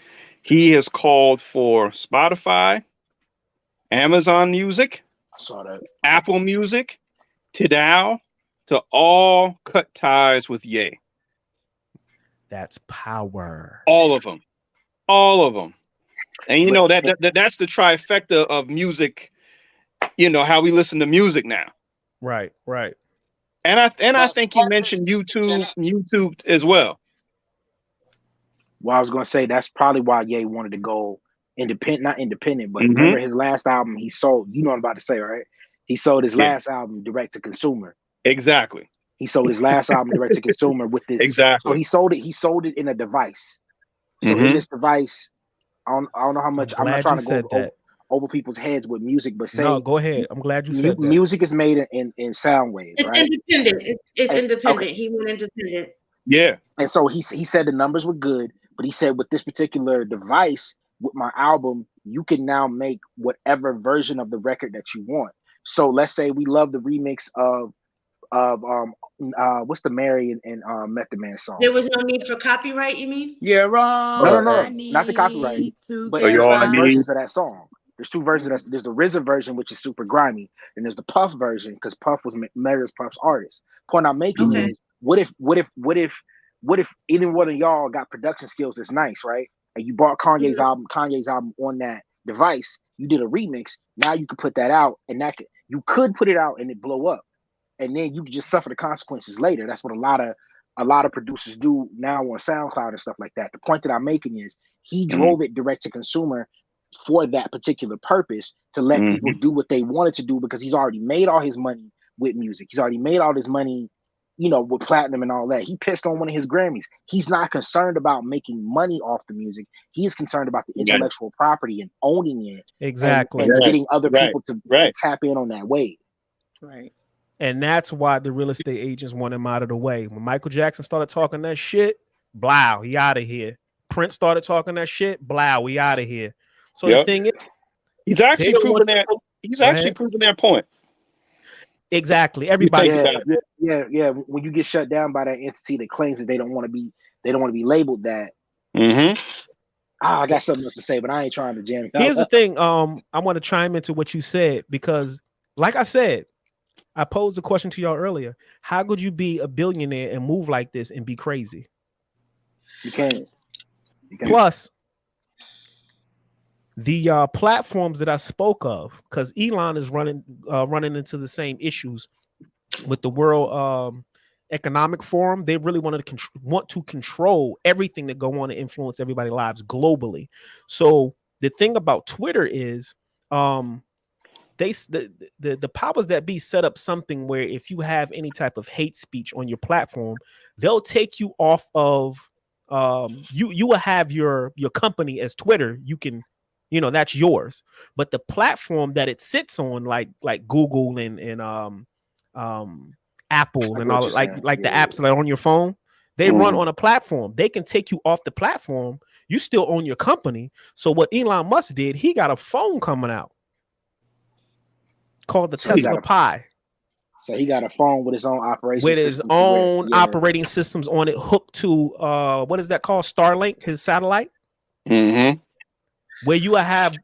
He has called for Spotify, Amazon Music, I saw that. Apple Music, Tidal to all cut ties with Ye. That's power. All of them. All of them. And that's the trifecta of music, how we listen to music now. Right. And I think he mentioned YouTube as well. Well, I was gonna say that's probably why Ye wanted to go not independent, but remember his last album he sold. You know what I'm about to say, right? He sold his last album direct to consumer. Exactly. He sold his last album direct to consumer with this. Exactly. So he sold it in a device. So in this device, I don't know how much. I'm not trying to go over people's heads with music, but no, go ahead. I'm glad you said that. Music is made in sound waves. It's right? independent. It's independent. Okay. He went independent. Yeah. And so he said the numbers were good, but he said with this particular device, with my album, you can now make whatever version of the record that you want. So let's say we love the remix of what's the Mary and Method Man song? There was no need for copyright, you mean? You're wrong. No, I not the copyright. need But get there's by. two versions of that song. There's 2 versions. There's the RZA version, which is super grimy, and there's the Puff version because Puff was Mary's Puff's artist. Point I'm making is, what if any one of y'all got production skills that's nice, right? And you bought Kanye's album on that device. You did a remix. Now you could put that out, and you could put it out and it blow up, and then you could just suffer the consequences later. That's what a lot of producers do now on SoundCloud and stuff like that. The point that I'm making is he drove it direct to consumer for that particular purpose, to let people do what they wanted to do, because he's already made all his money with music. He's already made all his money, with platinum and all that. He pissed on one of his Grammys. He's not concerned about making money off the music. He is concerned about the intellectual property and owning it. Exactly. And getting other people to tap in on that wave. Right. And that's why the real estate agents want him out of the way. When Michael Jackson started talking that shit, blow, he out of here. Prince started talking that shit, blow, we out of here. So the thing is, he's actually proven that. He's actually proven their point. Exactly. Everybody. Yeah. When you get shut down by that entity that claims that they don't want to be labeled that. I got something else to say, but I ain't trying to jam. Here's the thing. I want to chime into what you said, because, like I said, I posed a question to y'all earlier. How could you be a billionaire and move like this and be crazy? You can't. Plus, the platforms that I spoke of, because Elon is running into the same issues with the World Economic Forum. They really want to control everything that go on and influence everybody's lives globally. So the thing about Twitter is, the powers that be set up something where if you have any type of hate speech on your platform, they'll take you off of you will have your company as Twitter. You can, that's yours, but the platform that it sits on, like Google and Apple and all, like the apps that are on your phone, they run on a platform. They can take you off the platform. You still own your company. So what Elon Musk did, he got a phone coming out called the Tesla Pi. So he got a phone with his own operation with his own operating systems on it, hooked to what is that called? Starlink, his satellite. Where you have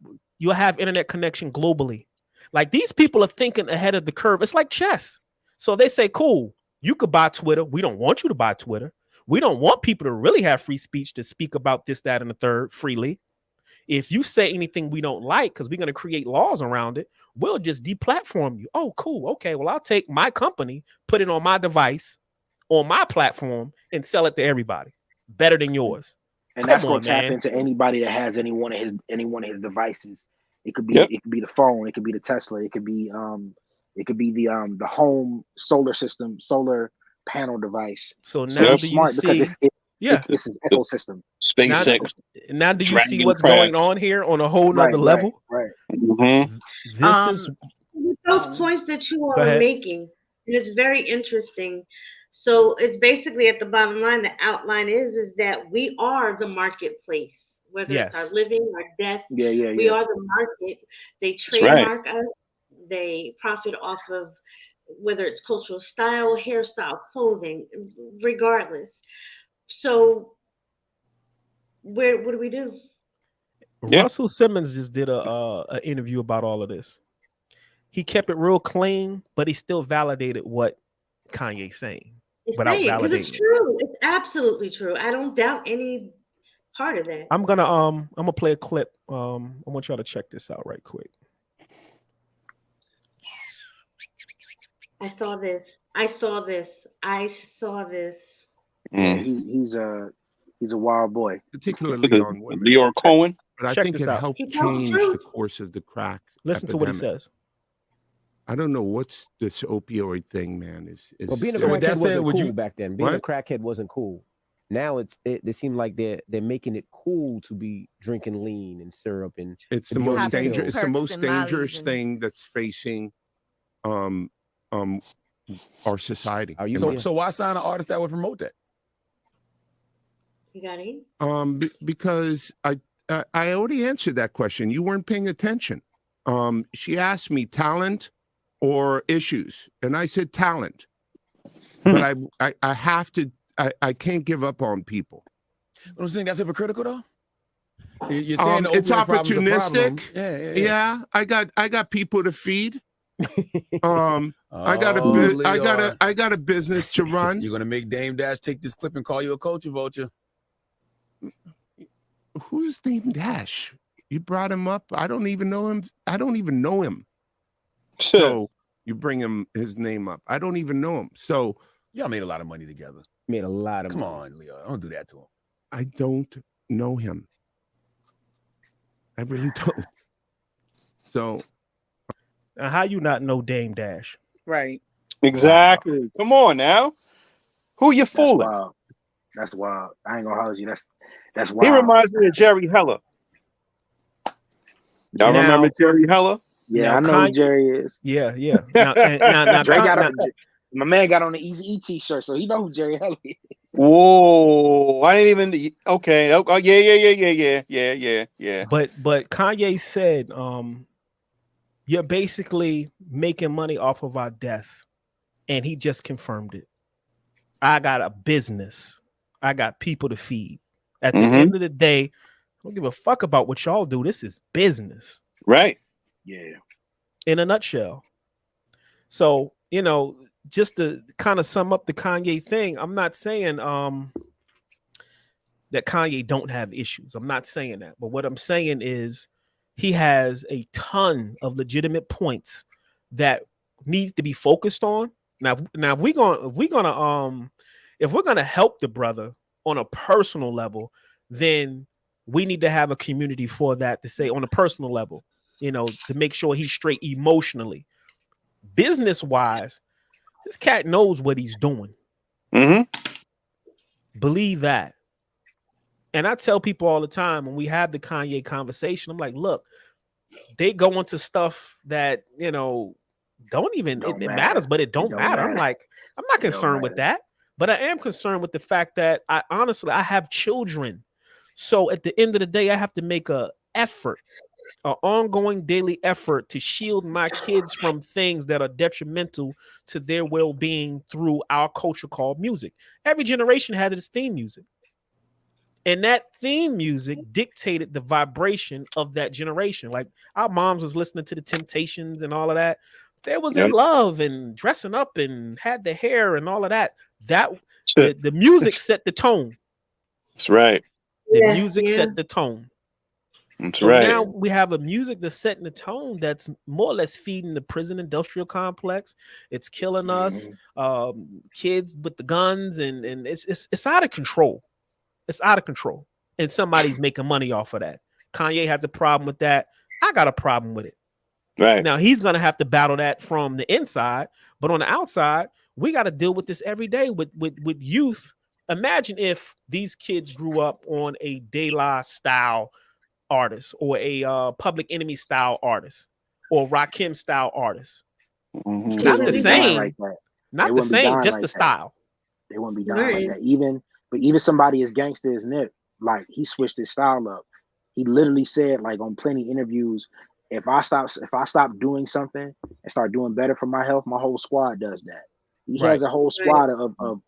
internet connection globally. Like, these people are thinking ahead of the curve. It's like chess. So they say, cool, you could buy Twitter. We don't want you to buy Twitter. We don't want people to really have free speech to speak about this, that, and the third freely. If you say anything we don't like, because we're going to create laws around it, we'll just deplatform you. Oh, cool. Okay, well, I'll take my company, put it on my device, on my platform, and sell it to everybody. Better than yours. And that's going to tap into anybody that has any one of his devices. It could be it could be the phone, it could be the Tesla, it could be the home solar panel device. So now do you see? Because it's his ecosystem. SpaceX. Now do you see what's going on here on a whole nother level? Right. This is those points that you are making, and it's very interesting. So it's basically, at the bottom line, the outline is that we are the marketplace, whether it's our living, our death. We are the market. They trademark us. They profit off of whether it's cultural style, hairstyle, clothing, regardless. So what do we do? Russell Simmons just did a interview about all of this. He kept it real clean, but he still validated what Kanye's saying. Because it's true. It's absolutely true. I don't doubt any part of that. I'm gonna play a clip. I want y'all to check this out right quick. I saw this. He's a wild boy, particularly on women. Leor Cohen. But I think it helped change the course of the crack. Listen to what he says. I don't know what's this opioid thing, man. Well, being a crackhead wasn't cool back then. Being a crackhead wasn't cool. Now they seem like they're making it cool to be drinking lean and syrup, and it's the most dangerous. It's the most dangerous thing that's facing our society. So why sign an artist that would promote that? You got it? Because I already answered that question. You weren't paying attention. She asked me talent or issues, and I said talent. But I have to. I can't give up on people. I'm saying that's hypocritical, though. You're saying it's opportunistic. Yeah. I got people to feed. I got a business to run. You're gonna make Dame Dash take this clip and call you a culture vulture. Who's Dame Dash? You brought him up. I don't even know him. So you bring his name up. I don't even know him. So y'all made a lot of money together. Made a lot of money. Come on, Leo. Don't do that to him. I don't know him. I really don't. So how you not know Dame Dash? Right. Exactly. Wow. Come on now. Who you fooling? That's wild. I ain't gonna hold you. That's wild. He reminds me of Jerry Heller. Y'all remember Jerry Heller? Yeah, I know who Jerry is. Yeah. Now, my man got on the Easy E t-shirt, so he know who Jerry Heller is. Whoa! I didn't even. Okay. Oh, yeah. But Kanye said, you're basically making money off of our death, and he just confirmed it. I got a business. I got people to feed. At the end of the day, I don't give a fuck about what y'all do. This is business. Right. Yeah. In a nutshell. So, just to kind of sum up the Kanye thing, I'm not saying that Kanye don't have issues. I'm not saying that. But what I'm saying is he has a ton of legitimate points that needs to be focused on. Now if we're gonna help the brother on a personal level, then we need to have a community for that, to say on a personal level, to make sure he's straight emotionally. Business wise, this cat knows what he's doing. Believe that. And I tell people all the time when we have the Kanye conversation, I'm like, look, they go into stuff that, don't even, it matters, but it don't matter. I'm like, I'm not concerned with that, but I am concerned with the fact that I have children. So at the end of the day, I have to make an ongoing daily effort to shield my kids from things that are detrimental to their well-being through our culture called music. Every generation had its theme music. And that theme music dictated the vibration of that generation. Like our moms was listening to the Temptations and all of that. They was in love and dressing up and had the hair and all of that. The music set the tone. That's right. The music set the tone. That's right. Now we have a music that's setting the tone that's more or less feeding the prison industrial complex. It's killing us, kids with the guns, and it's out of control. It's out of control. And somebody's making money off of that. Kanye has a problem with that. I got a problem with it. Right. Now he's gonna have to battle that from the inside, but on the outside, we got to deal with this every day with youth. Imagine if these kids grew up on a De La style artist, or a Public Enemy style artist, or Rakim style artist. Not the same. Not the same, just the style. They wouldn't be dying like that. Even somebody as gangster as Nip, like he switched his style up. He literally said, like on plenty of interviews, if I stop doing something and start doing better for my health, my whole squad does that. He has a whole squad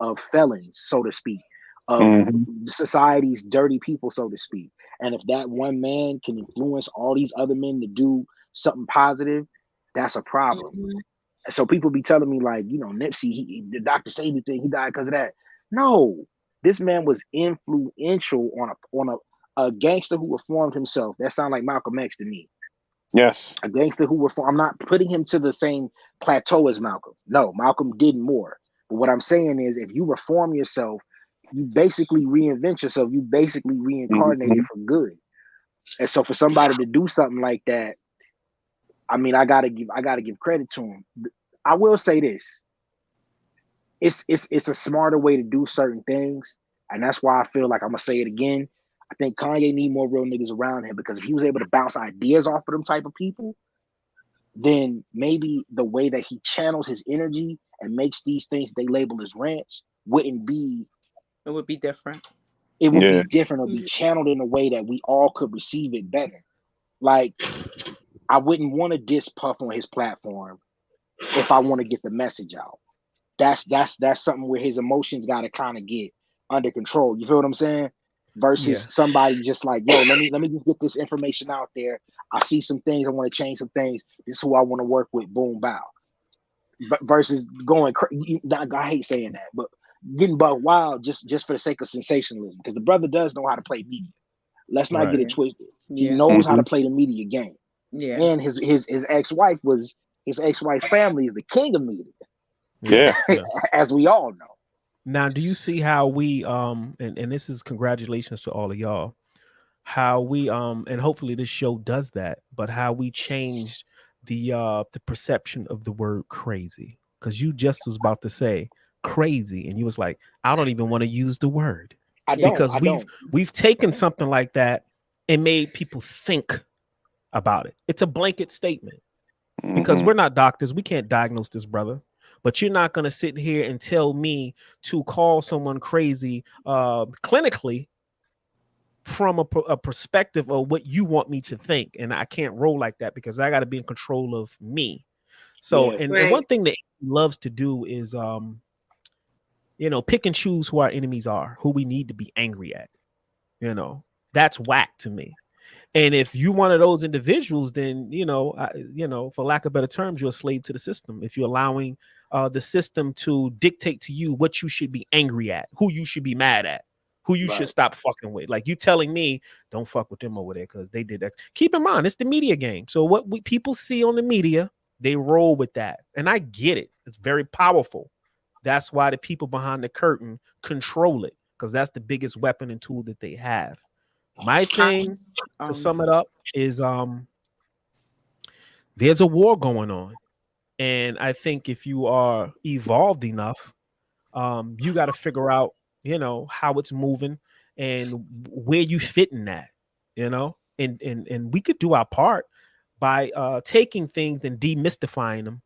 of felons, so to speak, of society's dirty people, so to speak. And if that one man can influence all these other men to do something positive, that's a problem. So people be telling me like, Nipsey, the Dr. Sabi thing, he died because of that. No, this man was influential on a gangster who reformed himself. That sounds like Malcolm X to me. Yes. A gangster who reformed. I'm not putting him to the same plateau as Malcolm. No, Malcolm did more. But what I'm saying is, if you reform yourself, you basically reinvent yourself. You basically reincarnated for good. And so for somebody to do something like that, I mean, I gotta give credit to him. I will say this. It's a smarter way to do certain things. And that's why I feel like I'm gonna say it again. I think Kanye need more real niggas around him, because if he was able to bounce ideas off of them type of people, then maybe the way that he channels his energy and makes these things they label as rants wouldn't be. It would be different. It would be different, or be channeled in a way that we all could receive it better. Like, I wouldn't want to diss Puff on his platform if I want to get the message out. That's something where his emotions got to kind of get under control. You feel what I'm saying? Versus somebody just like, yo, let me just get this information out there. I see some things, I want to change some things. This is who I want to work with. Boom, bow. But versus going crazy. I hate saying that, but getting buck wild just for the sake of sensationalism, because the brother does know how to play media. Let's not get it twisted. He knows how to play the media game. Yeah. And his ex-wife family is the king of media. Yeah. As we all know. Now, do you see how we and this is congratulations to all of y'all, how we and hopefully this show does that, but how we changed the perception of the word crazy? Because you just was about to say crazy and you was like, I don't even want to use the word. Because we've taken something like that and made people think about it. It's a blanket statement. Because we're not doctors, we can't diagnose this brother. But you're not going to sit here and tell me to call someone crazy clinically from a perspective of what you want me to think. And I can't roll like that, because I got to be in control of me. So, and one thing that he loves to do is, pick and choose who our enemies are, who we need to be angry at. That's whack to me. And if you one of those individuals, then, for lack of better terms, you're a slave to the system. If you're allowing the system to dictate to you what you should be angry at, who you should be mad at, who you should stop fucking with. Like you telling me, don't fuck with them over there because they did that. Keep in mind, it's the media game. So what people see on the media, they roll with that. And I get it. It's very powerful. That's why the people behind the curtain control it, because that's the biggest weapon and tool that they have. My thing, to sum it up, is there's a war going on. And I think if you are evolved enough, you got to figure out, how it's moving and where you fit in that, and we could do our part by taking things and demystifying them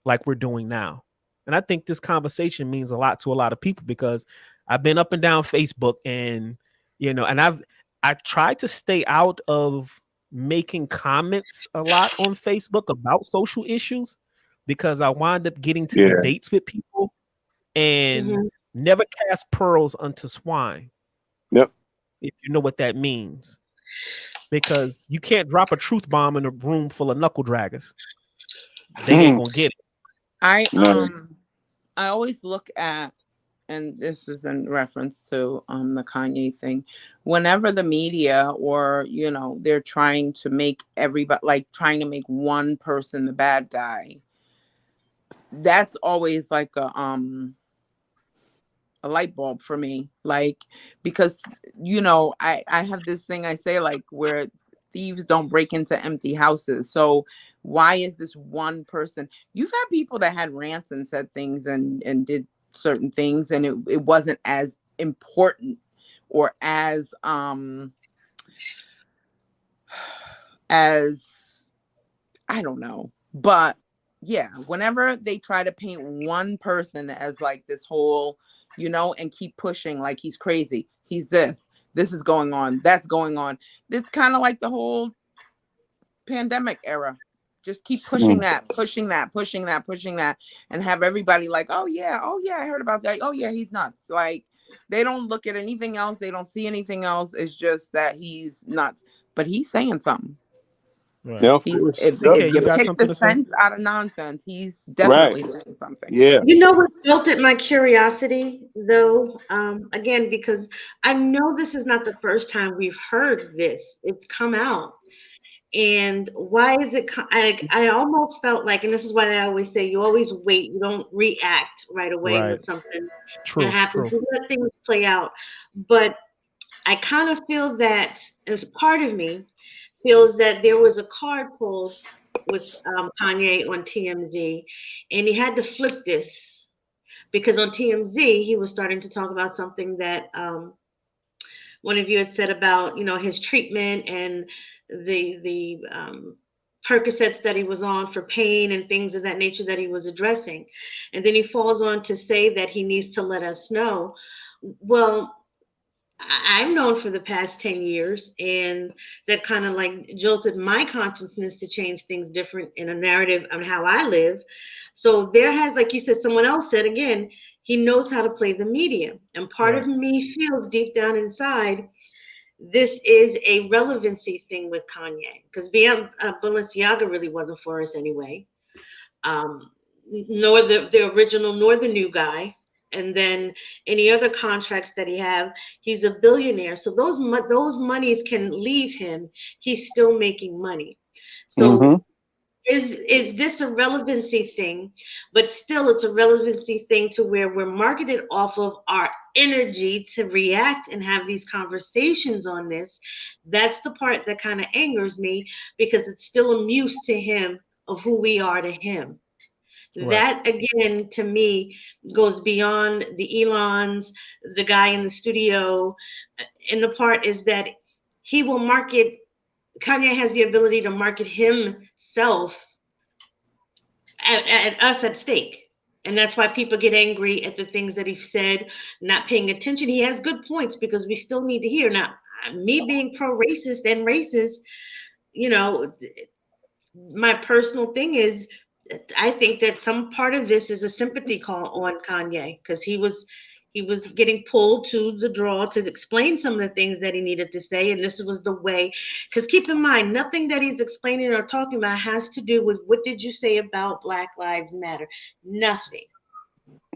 like we're doing now. And I think this conversation means a lot to a lot of people, because I've been up and down Facebook, and and I tried to stay out of making comments a lot on Facebook about social issues, because I wind up getting to debates with people, and never cast pearls unto swine. Yep. If you know what that means. Because you can't drop a truth bomb in a room full of knuckle draggers. They ain't gonna get it. I always look at, and this is in reference to the Kanye thing, whenever the media or they're trying to make everybody, like trying to make one person the bad guy, that's always like a light bulb for me, like, because I have this thing I say, like, where thieves don't break into empty houses. So why is this one person? You've had people that had rants and said things and did certain things, and it wasn't as important or as I don't know. But yeah, whenever they try to paint one person as like this whole, and keep pushing like he's crazy, he's this is going on, that's going on. It's kind of like the whole pandemic era. Just keep pushing that, and have everybody like, oh yeah, I heard about that. Oh yeah, he's nuts. Like, they don't look at anything else. They don't see anything else. It's just that he's nuts. But he's saying something. Right. Yeah, of course. If you take the sense out of nonsense, he's definitely saying something. Yeah. What built at my curiosity, though, again, because I know this is not the first time we've heard this. It's come out. And why is it? I almost felt like, and this is why I always say, you always wait. You don't react right away when something that happens. You let things play out. But I kind of feel that, as part of me feels that there was a card pulled with Kanye on TMZ, and he had to flip this, because on TMZ he was starting to talk about something that one of you had said about his treatment and the Percocets that he was on for pain and things of that nature that he was addressing, and then he falls on to say that he needs to let us know. Well, I've known for the past 10 years, and that kind of like jolted my consciousness to change things different in a narrative on how I live. So there has, like you said, someone else said, again, he knows how to play the media. And part of me feels deep down inside, this is a relevancy thing with Kanye, because Balenciaga really wasn't for us anyway. Nor the original, nor the new guy. And then any other contracts that he have, he's a billionaire. So those monies can leave him. He's still making money. So is this a relevancy thing? But still, it's a relevancy thing to where we're marketed off of our energy to react and have these conversations on this. That's the part that kind of angers me, because it's still a muse to him of who we are to him. That, again, to me, goes beyond the Elons, the guy in the studio. And the part is that he will market, Kanye has the ability to market himself at us at stake. And that's why people get angry at the things that he said, not paying attention. He has good points, because we still need to hear. Now, me being pro-racist and racist, my personal thing is, I think that some part of this is a sympathy call on Kanye, because he was getting pulled to the draw to explain some of the things that he needed to say, and this was the way. Because keep in mind, nothing that he's explaining or talking about has to do with what did you say about Black Lives Matter. Nothing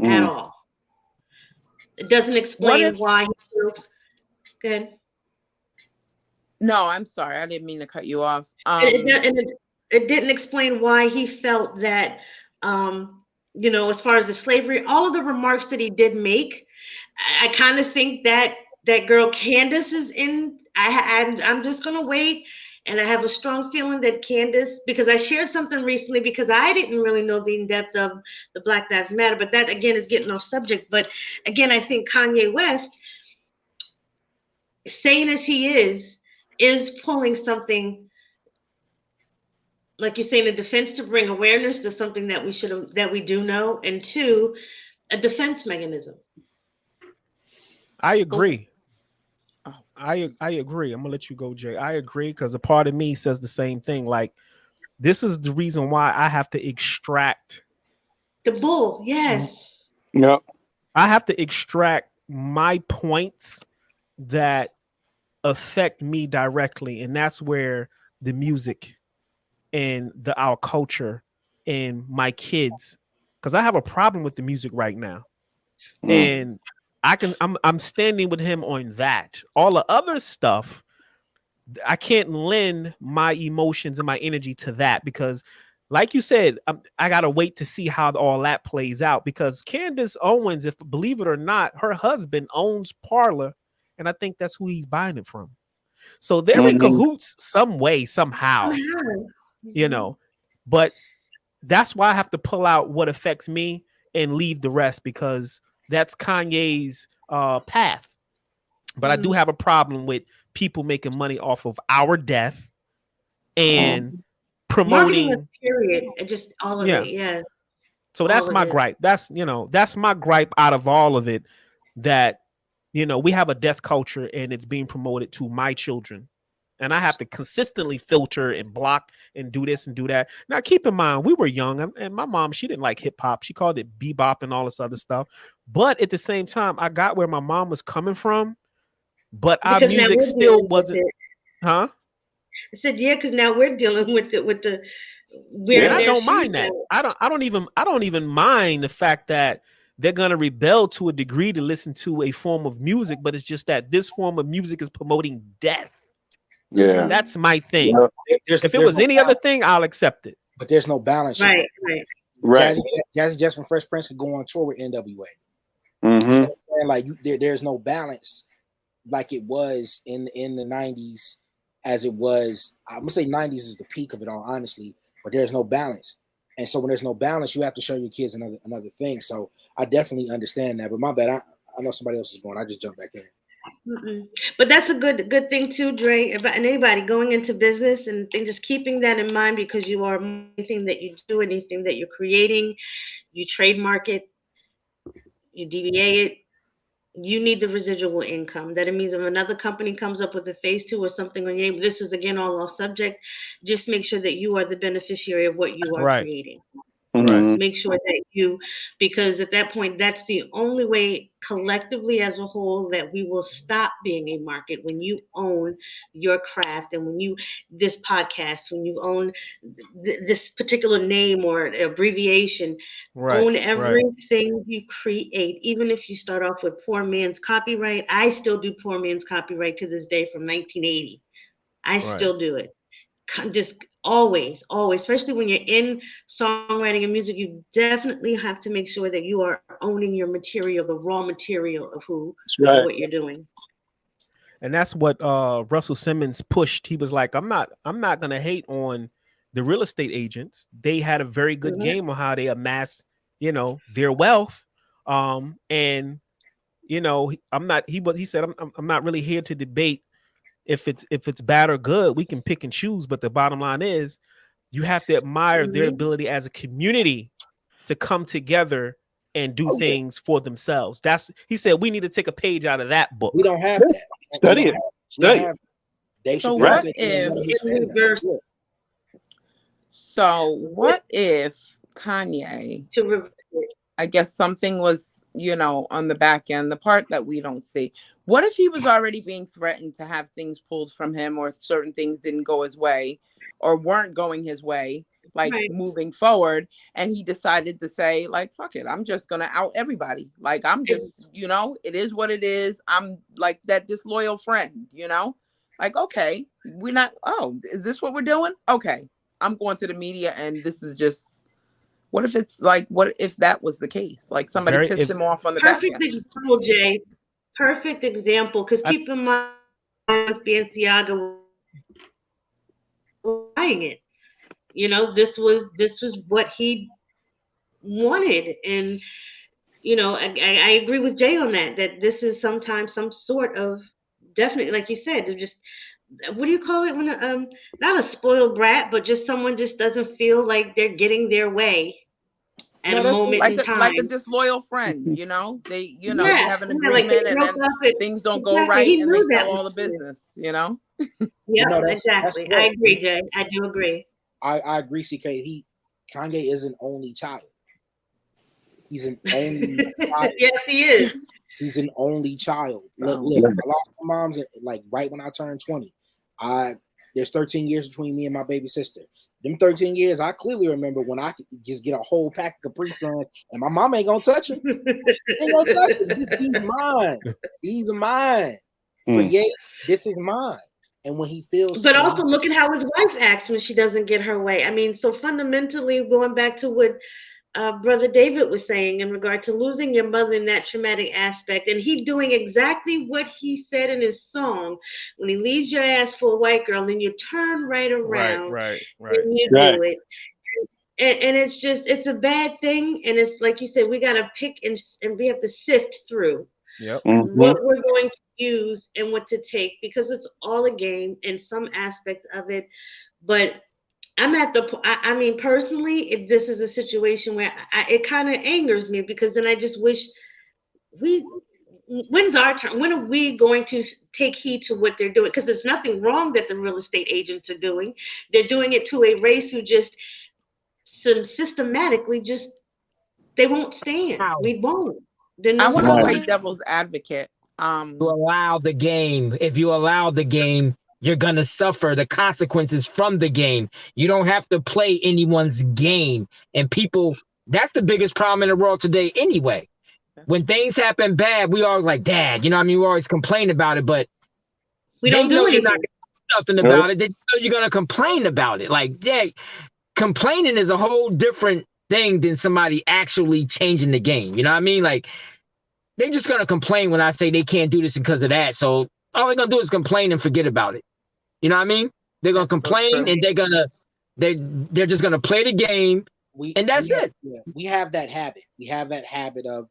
at all. It doesn't explain why he feels. Go ahead. No, I'm sorry, I didn't mean to cut you off. It didn't explain why he felt that as far as the slavery, all of the remarks that he did make, I kind of think that that girl Candace is in. I'm just gonna wait, and I have a strong feeling that Candace, because I shared something recently, because I didn't really know the in depth of the Black Lives Matter, but that again is getting off subject. But again, I think Kanye West, sane as he is pulling something, like you say, in a defense to bring awareness to something that we do know, and two, a defense mechanism. I agree. I agree. I'm gonna let you go, Jay. I agree, because a part of me says the same thing. Like, this is the reason why I have to extract the bull. Yes. Yep. I have to extract my points that affect me directly, and that's where the music and our culture and my kids, because I have a problem with the music right now, and I'm standing with him on that. All the other stuff, I can't lend my emotions and my energy to that, because like you said, I gotta wait to see how all that plays out, because Candace Owens, if believe it or not, her husband owns Parler, and I think that's who he's buying it from. So they're in cahoots some way, somehow, but that's why I have to pull out what affects me and leave the rest, because that's Kanye's path. But I do have a problem with people making money off of our death and promoting. Marketing, period. Just all of it. Yeah. So that's my gripe. That's my gripe out of all of it, that we have a death culture and it's being promoted to my children. And I have to consistently filter and block and do this and do that. Now, keep in mind, we were young, and my mom, she didn't like hip hop. She called it bebop and all this other stuff. But at the same time, I got where my mom was coming from, but our music still wasn't. Huh? I said, yeah, because now we're dealing with the. And I don't mind that. I don't even mind the fact that they're gonna rebel to a degree to listen to a form of music, but it's just that this form of music is promoting death. Yeah, that's my thing. If it was any other thing, I'll accept it. But there's no balance. Right. Jazzy Jess from Fresh Prince could go on tour with NWA. You know like there's no balance like it was in the 90s, as it was. I'm gonna say 90s is the peak of it all, honestly. But there's no balance, and so when there's no balance, you have to show your kids another thing. So I definitely understand that. But my bad, I know somebody else is going. I just jumped back in. But that's a good thing too, Dre. And anybody going into business and just keeping that in mind, because you are anything that you do, anything that you're creating, you trademark it, you DBA it, you need the residual income. That it means if another company comes up with a phase 2 or something on your name, this is again all off subject. Just make sure that you are the beneficiary of what you are creating. Right. Make sure that because at that point, that's the only way collectively as a whole that we will stop being a market, when you own your craft, and when this podcast, when you own this particular name or abbreviation, own everything you create. Even if you start off with poor man's copyright, I still do poor man's copyright to this day from 1980. I still do it. Just always, especially when you're in songwriting and music, you definitely have to make sure that you are owning your material, the raw material of what you're doing. And that's what Russell Simmons pushed. He was like, I'm not gonna hate on the real estate agents. They had a very good game on how they amassed, their wealth. And I'm not. He said, I'm not really here to debate if it's bad or good. We can pick and choose, but the bottom line is you have to admire their ability as a community to come together and do things for themselves. He said we need to take a page out of that book. We don't have that. Study it. So what if Kanye, I guess something was, on the back end, the part that we don't see. What if he was already being threatened to have things pulled from him, or certain things didn't go his way or weren't going his way, moving forward, and he decided to say, like, fuck it, I'm just going to out everybody. Like, I'm just, it is what it is. I'm like that disloyal friend, like, okay, we're not, is this what we're doing? Okay, I'm going to the media and this is just What if it's like, what if that was the case? Like somebody pissed him off on the back Perfect end. example, Jay. Perfect example. Because keep in mind, Balenciaga was buying it. You know, this was what he wanted, and you know, I agree with Jay on that. That this is sometimes some sort of definitely, like you said, they're just, what do you call it when not a spoiled brat, but just someone just doesn't feel like they're getting their way at a moment in time. Like a disloyal friend, you know, they, you know, Yeah, you have an yeah, like they agreement and broke then up and things don't go exactly, right he and they knew that tell all was the true. business, you know? Yeah, No, exactly. that's I agree, Jay. I do agree. I agree, CK. Kanye is an only child. He's an only child. Yes, he is. He's an only child. Look, Oh. a lot of moms, like right when I turned 20, there's 13 years between me and my baby sister. Them 13 years, I clearly remember when I could just get a whole pack of Capri Suns and my mom ain't gonna touch him. Ain't gonna touch him. He's mine. He's mine. For Ye, this is mine. And when he feels, but also look at how his wife acts when she doesn't get her way. I mean, so fundamentally, going back to what Brother David was saying in regard to losing your mother in that traumatic aspect, and he doing exactly what he said in his song, when he leaves your ass for a white girl, then you turn right around, right. and you do it. And it's just, it's a bad thing. And it's like you said, we got to pick and we have to sift through what we're going to use and what to take, because it's all a game in some aspect of it. But I'm at the, I mean, personally, if this is a situation where it kind of angers me, because then I just wish when's our turn? When are we going to take heed to what they're doing? Because there's nothing wrong that the real estate agents are doing. They're doing it to a race who just systematically just, they won't stand. We won't. I want to play devil's advocate. You allow the game. If you allow the game, you're going to suffer the consequences from the game. You don't have to play anyone's game. And people, that's the biggest problem in the world today anyway. When things happen bad, we always like, Dad, you know what I mean? We always complain about it, but we don't do anything. You're not going to do nothing about it. They just know you're going to complain about it. Like, yeah, complaining is a whole different thing than somebody actually changing the game. You know what I mean? Like, they're just going to complain when I say they can't do this because of that. So all they're going to do is complain and forget about it. You know what I mean? They're going to complain and they're just going to play the game. And that's it. Yeah, we have that habit. We have that habit of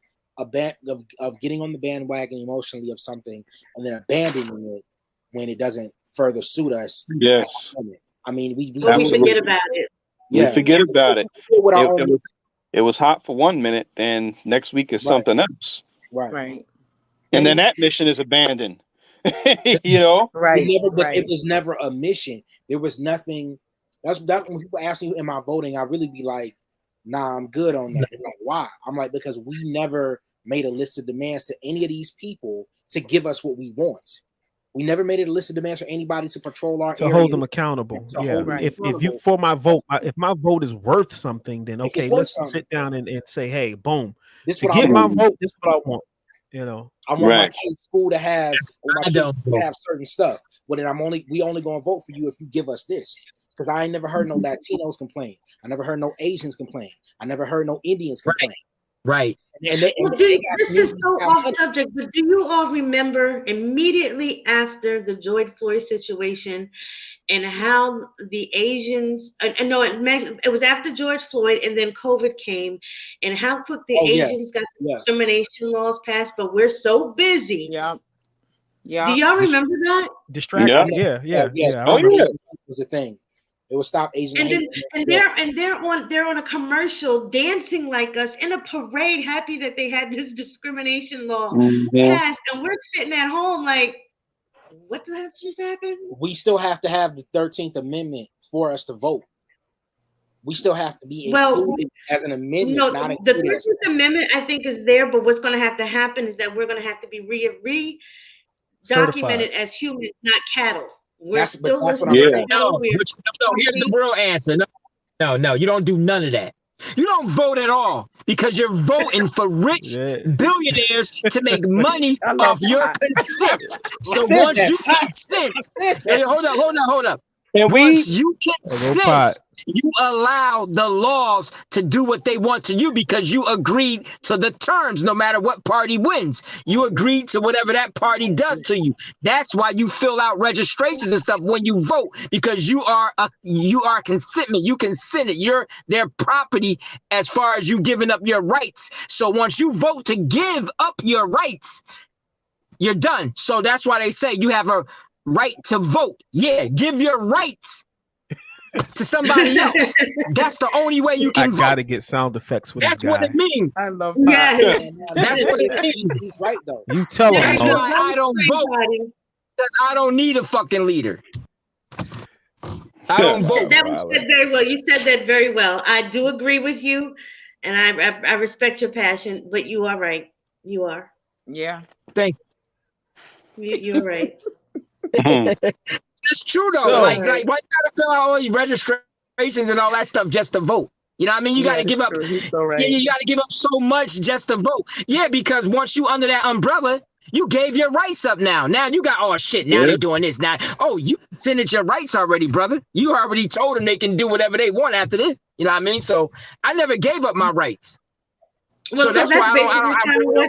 getting on the bandwagon emotionally of something and then abandoning it when it doesn't further suit us. Yes. I mean, we forget about it. Yeah. We forget about it. It was hot for 1 minute, and next week is something else. Right. And then that mission is abandoned. You know? It was never a mission. There was nothing. That's when people ask me, am I voting? I really be like, nah, I'm good on that. Like, why? I'm like, because we never made a list of demands to any of these people to give us what we want. We never made it a list of demands for anybody to patrol our area. Hold them accountable. If you for my vote, if my vote is worth something, then okay, let's sit down and say, hey, boom. To get my vote, this is what I want. You know, I want my kid's school to have, certain stuff. But then we only gonna vote for you if you give us this. Because I ain't never heard no Latinos complain. I never heard no Asians complain. I never heard no Indians complain. Right. And this is so off subject, but do you all remember immediately after the George Floyd situation and how the Asians, it was after George Floyd and then COVID came, and how quick the Asians got discrimination laws passed, but we're so busy. Yeah. Do y'all remember that? Distracted. Yeah. Oh, yeah. It was a thing. It would stop Asian. And they're on a commercial dancing like us in a parade, happy that they had this discrimination law passed, and we're sitting at home like, what the heck just happened? We still have to have the 13th Amendment for us to vote. We still have to be included as an amendment. No, the 13th Amendment I think is there, but what's going to have to happen is that we're going to have to be documented as humans, not cattle. We're still listening. Here's the real answer. No, you don't do none of that. You don't vote at all because you're voting for rich billionaires to make money off your consent. So once you consent, hold up. And once you Little pot. consent, you allow the laws to do what they want to you because you agreed to the terms. No matter what party wins, you agreed to whatever that party does to you. That's why you fill out registrations and stuff when you vote, because you are consentment. You consented. You're their property as far as you giving up your rights. So once you vote to give up your rights, you're done. So that's why they say you have a right to vote. Yeah, give your rights to somebody else. That's the only way you can vote. I gotta get sound effects with That's this what guy. it means. I love Yes. That's what it means. He's right though. You tell him. That's Mo. why I don't vote, because I don't need a fucking leader. I don't vote. That was said very well. You said that very well. I do agree with you, and I respect your passion. But you are right. You are. Yeah. Thank You're right. It's true though. So- like why you gotta fill out all these registrations and all that stuff just to vote? You know what I mean? You gotta give up. True. He's so right. Yeah, you gotta give up so much just to vote. Yeah, because once you under that umbrella, you gave your rights up now. Now you got, oh shit, now they doing this. Now, oh, you consented your rights already, brother. You already told them they can do whatever they want after this. You know what I mean? So I never gave up my rights. Well, so that's why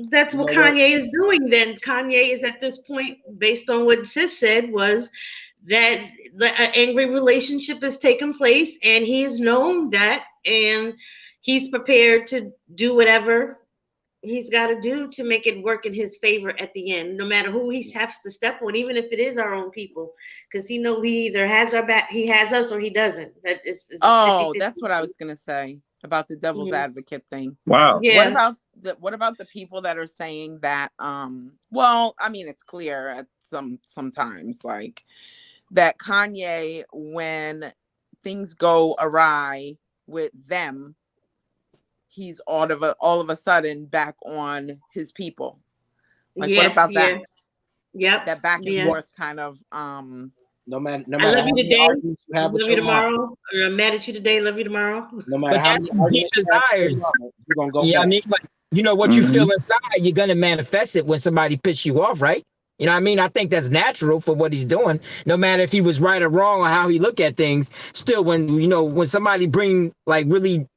that's what Kanye is doing. Then Kanye is at this point, based on what Sis said, was that the angry relationship has taken place, and he's known that, and he's prepared to do whatever he's got to do to make it work in his favor at the end, no matter who he has to step on, even if it is our own people, because he either has our back, he has us, or he doesn't. It's that's what I was gonna say about the devil's advocate thing. Wow. Yeah. What about the people that are saying that? Well, I mean, it's clear at sometimes like that Kanye, when things go awry with them, he's all of a sudden back on his people. Like, what about that? Yep. That back and forth kind of No matter I love you today, you have love you tomorrow, or I'm mad at you today, love you tomorrow. No matter but how that's many deep desires. you're gonna go Yeah, back. I mean, but you know what you feel inside, you're gonna manifest it when somebody pisses you off, right? You know what I mean? I think that's natural for what he's doing. No matter if he was right or wrong or how he look at things, still when somebody really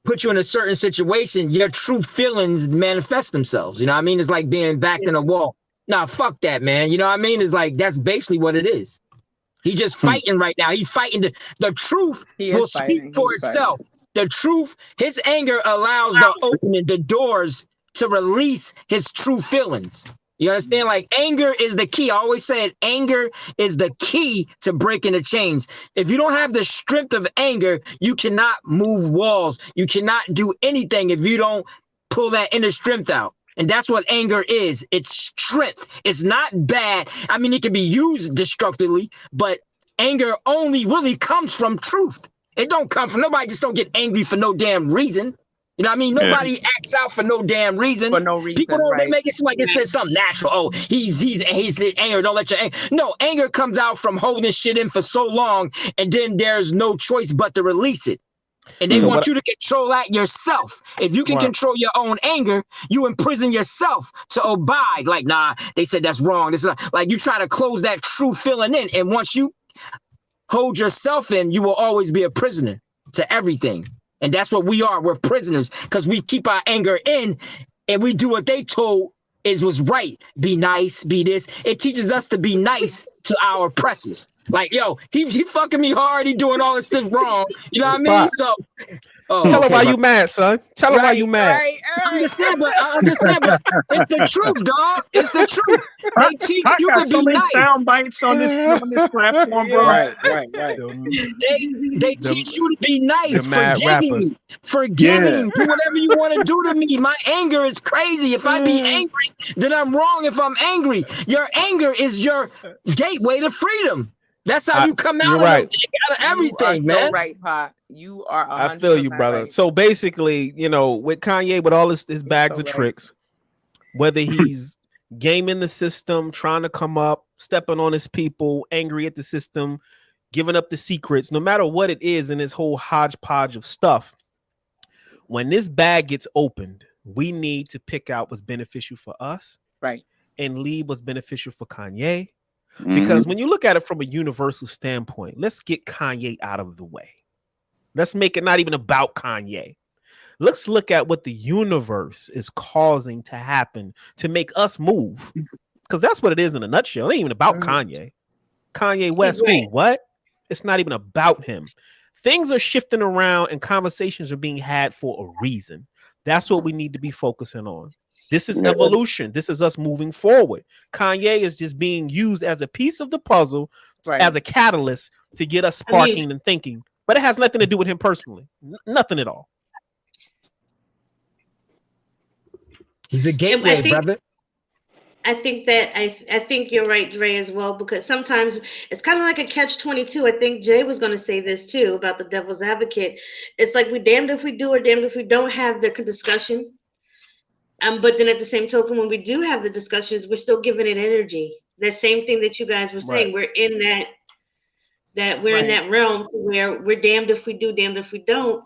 put you in a certain situation, your true feelings manifest themselves. You know what I mean? It's like being backed in a wall. Nah, fuck that, man. You know what I mean? It's like, that's basically what it is. He's just fighting right now. He's fighting. The truth will speak for itself. The truth, his anger allows the doors to release his true feelings. You understand? Like, anger is the key. I always say it. Anger is the key to breaking the chains. If you don't have the strength of anger, you cannot move walls. You cannot do anything if you don't pull that inner strength out. And that's what anger is. It's strength. It's not bad. I mean, it can be used destructively, but anger only really comes from truth. It don't come from, nobody just don't get angry for no damn reason. You know what I mean? Nobody acts out for no damn reason. For no reason, People don't, right? they make it seem like it says something natural. Oh, he's anger. Don't let your anger. No, anger comes out from holding shit in for so long, and then there's no choice but to release it. And they want you to control that yourself. If you can control your own anger, you imprison yourself to abide. Like, nah, they said that's wrong. This is not. Like, you try to close that true feeling in, and once you hold yourself in, you will always be a prisoner to everything. And that's what we are. We're prisoners because we keep our anger in and we do what they told was right. Be nice, be this. It teaches us to be nice to our oppressors. Like, yo, he fucking me hard. He doing all this stuff wrong. You know what I mean? So tell her why you mad, son. Tell her why you mad. I'm just saying, but it's the truth, dog. It's the truth. They teach you to be nice. Sound bites on this platform, bro. Right. They teach you to be nice, forgiving, do whatever you want to do to me. My anger is crazy. If I be angry, then I'm wrong. If I'm angry, your anger is your gateway to freedom. That's how you come out of everything, you are man. So right, Pot. You are. I feel you, brother. Right. So basically, with Kanye, with all his bags of tricks, whether he's gaming the system, trying to come up, stepping on his people, angry at the system, giving up the secrets, no matter what it is in this whole hodgepodge of stuff, when this bag gets opened, we need to pick out what's beneficial for us, right, and leave what's beneficial for Kanye. Because when you look at it from a universal standpoint, let's get Kanye out of the way. Let's make it not even about Kanye. Let's look at what the universe is causing to happen to make us move. Because that's what it is in a nutshell. It ain't even about Kanye. Kanye West, who, what? It's not even about him. Things are shifting around and conversations are being had for a reason. That's what we need to be focusing on. This is evolution. This is us moving forward. Kanye is just being used as a piece of the puzzle, as a catalyst to get us sparking and thinking. But it has nothing to do with him personally. Nothing at all. He's a gateway, brother. I think you're right, Dre, as well, because sometimes it's kind of like a catch-22. I think Jay was going to say this too about the devil's advocate. It's like we're damned if we do or damned if we don't have the discussion. But then at the same token, when we do have the discussions, we're still giving it energy. That same thing that you guys were saying. We're in in that realm where we're damned if we do, damned if we don't.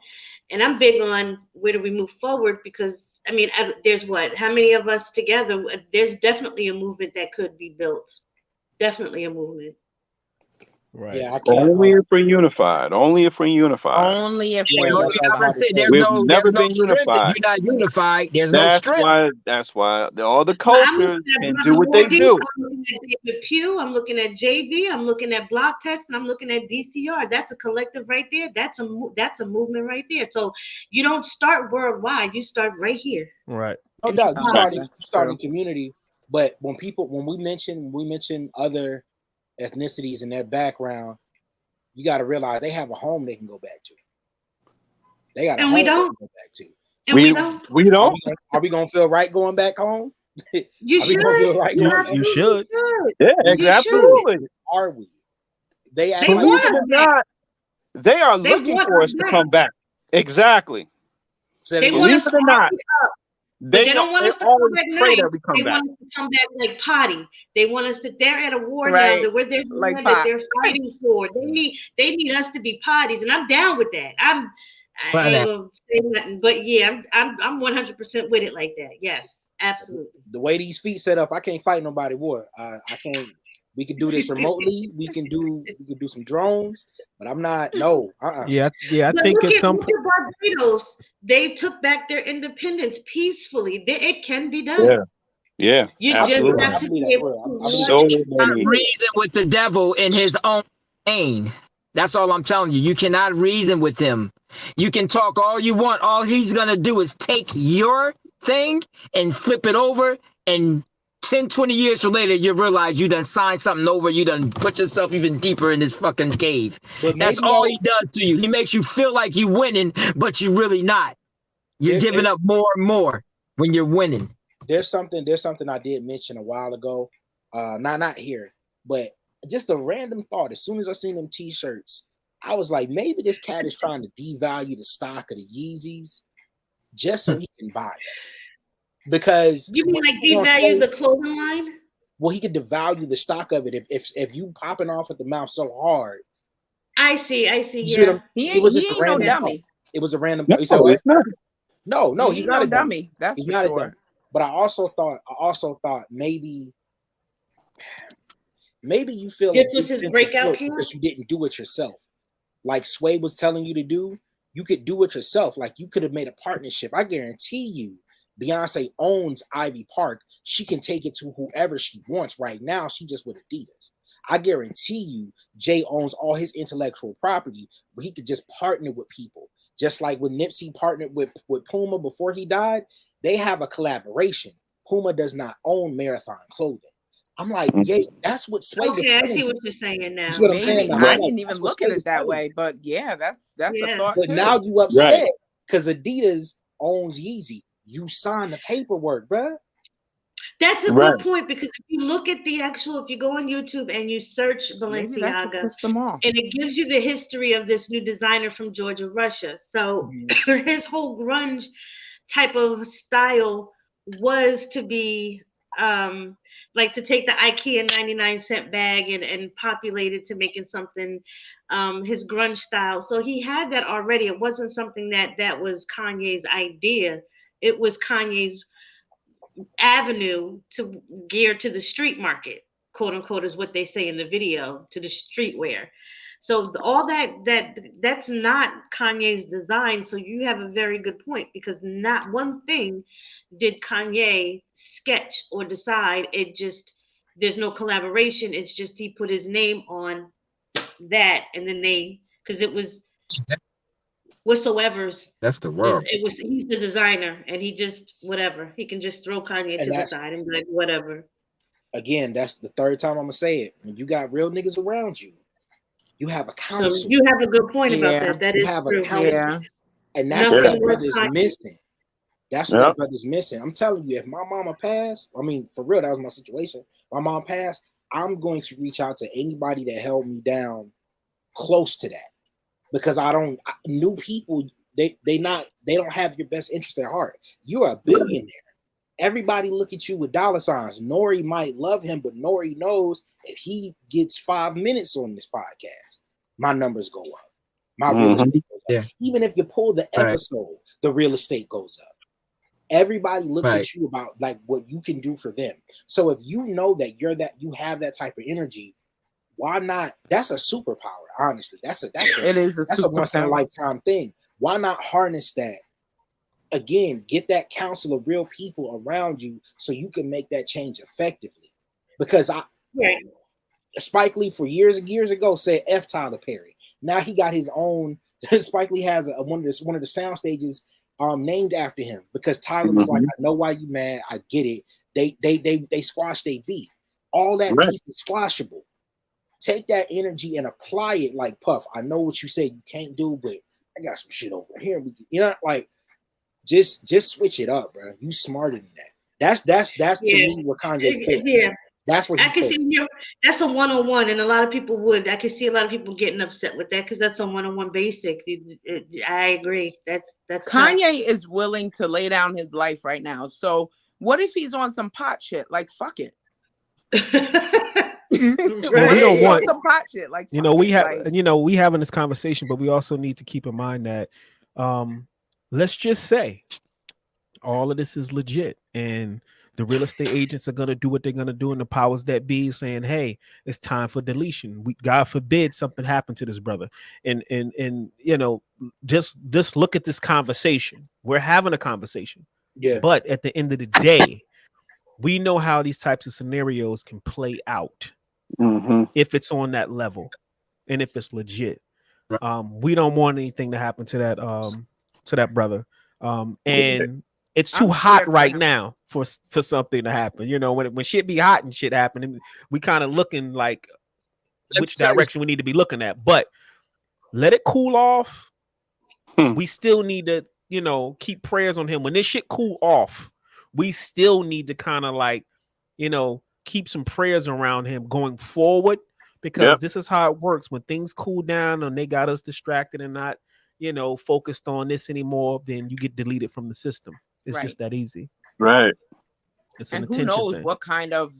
And I'm big on where do we move forward, because I mean, there's how many of us together? There's definitely a movement that could be built. Definitely a movement. Right. Yeah, I can't. Only if we're unified. Only if we're unified. Only if Yeah, we're there's no strength if you're not unified. There's no strength. That's why all the cultures can do what they do. I'm looking at David Pugh, I'm looking at JV, I'm looking at Block Text, and I'm looking at DCR. That's a collective right there. That's a movement right there. So you don't start worldwide. You start right here. Right. No doubt. You start in community. But when we mention other ethnicities and their background, you got to realize they have a home they can go back to. They got a home we don't to go back to. And we don't. Are we gonna feel right going back home? You should. You should. Yeah, absolutely. Are we? They are looking for us to come back. Exactly. They want us to come back. They don't want us to come back nice. They want us to come back like potty. They want us to. They're at a war now that they're fighting for. They need us to be potties, and I'm down with that. I ain't gonna say nothing, but yeah, I'm 100% with it like that. Yes, absolutely. The way these feet set up, I can't fight nobody war. I can't. We can do this remotely. We can do some drones, but I'm not. No. Yeah. I think at some point Barbados, they took back their independence peacefully. It can be done. Yeah. You absolutely. just have to be able to reason with the devil in his own lane. That's all I'm telling you. You cannot reason with him. You can talk all you want. All he's gonna do is take your thing and flip it over, and 10, 20 years from later, you realize you done signed something over. You done put yourself even deeper in this fucking cave. That's all he does to you. He makes you feel like you're winning, but you're really not. You're giving up more and more when you're winning. There's something I did mention a while ago. Not here, but just a random thought. As soon as I seen them T-shirts, I was like, maybe this cat is trying to devalue the stock of the Yeezys just so he can buy it. Because you mean like devalue the clothing line? Well, he could devalue the stock of it if you popping off at the mouth so hard. I see. Yeah, he ain't no dummy. It was a random. No, it's not. No, he's not no a dummy. That's for sure. But I also thought maybe you feel this was his breakout camp because you didn't do it yourself. Like Sway was telling you to do, you could do it yourself. Like you could have made a partnership. I guarantee you, Beyonce owns Ivy Park. She can take it to whoever she wants. Right now, she just with Adidas. I guarantee you, Jay owns all his intellectual property, but he could just partner with people. Just like when Nipsey partnered with Puma before he died, they have a collaboration. Puma does not own Marathon Clothing. I'm like, yeah, that's what Sway. Okay, I see what you're saying now. What I'm saying now. I didn't even look at it that way, but yeah, that's a thought. But too. now you upset because Adidas owns Yeezy. You signed the paperwork, bro. That's a good point, because if you look at if you go on YouTube and you search Balenciaga, and it gives you the history of this new designer from Georgia, Russia. So his whole grunge type of style was to be like to take the IKEA 99-cent bag and populate it to making something his grunge style. So he had that already. It wasn't something that was Kanye's idea. It was Kanye's avenue to gear to the street market, quote unquote, is what they say in the video, to the streetwear. So all that's not Kanye's design. So you have a very good point, because not one thing did Kanye sketch or decide. It just, there's no collaboration. It's just he put his name on that, and then because it was whatsoever's. That's the world. It was, he's the designer, and he just, whatever, he can just throw Kanye to the side and be like, whatever. Again, that's the third time I'm gonna say it. When you got real niggas around you, you have a council. So you have a good point about that. That you is have true. a council, and that's what that brother is missing. That's what that brother's missing. I'm telling you, if my mama passed, I mean, for real, that was my situation. My mom passed, I'm going to reach out to anybody that held me down close to that, because new people, they don't have your best interest at heart. You're a billionaire. Everybody look at you with dollar signs. Nori might love him, but Nori knows if he gets 5 minutes on this podcast, my numbers go up. My real estate goes up. Yeah. Even if you pull the episode, the real estate goes up. Everybody looks at you about like what you can do for them. So if you know that you have that type of energy, why not? That's a superpower, honestly. That's a once in a lifetime thing. Why not harness that? Again, get that council of real people around you so you can make that change effectively. Because Spike Lee for years and years ago said F Tyler Perry. Now he got his own. Spike Lee has one of the sound stages named after him, because Tyler was like, I know why you mad. I get it. They squashed their beef. All that beef is squashable. Take that energy and apply it like Puff. I know what you say you can't do, but I got some shit over here. Just switch it up, bro. You smarter than that. That's to me what Kanye failed. Yeah. That's what I can see. That's a one-on-one, and a lot of people would. I can see a lot of people getting upset with that, because that's a one-on-one basic. I agree. That's Kanye is willing to lay down his life right now. So what if he's on some pot shit? Like, fuck it. We don't want some pot shit. Like, we having this conversation, but we also need to keep in mind that let's just say all of this is legit, and the real estate agents are going to do what they're going to do, and the powers that be saying, hey, it's time for deletion. God forbid something happened to this brother. And just look at this conversation. We're having a conversation. Yeah. But at the end of the day, we know how these types of scenarios can play out if it's on that level and if it's legit. We don't want anything to happen to that brother. And it's too hot right now for something to happen. When shit be hot and shit happen, we kind of looking like which direction we need to be looking at. But let it cool off. We still need to, keep prayers on him. When this shit cool off, we still need to kind of keep some prayers around him going forward, because this is how it works. When things cool down and they got us distracted and not, focused on this anymore, then you get deleted from the system. It's just that easy. Right. It's an and who knows thing. what kind of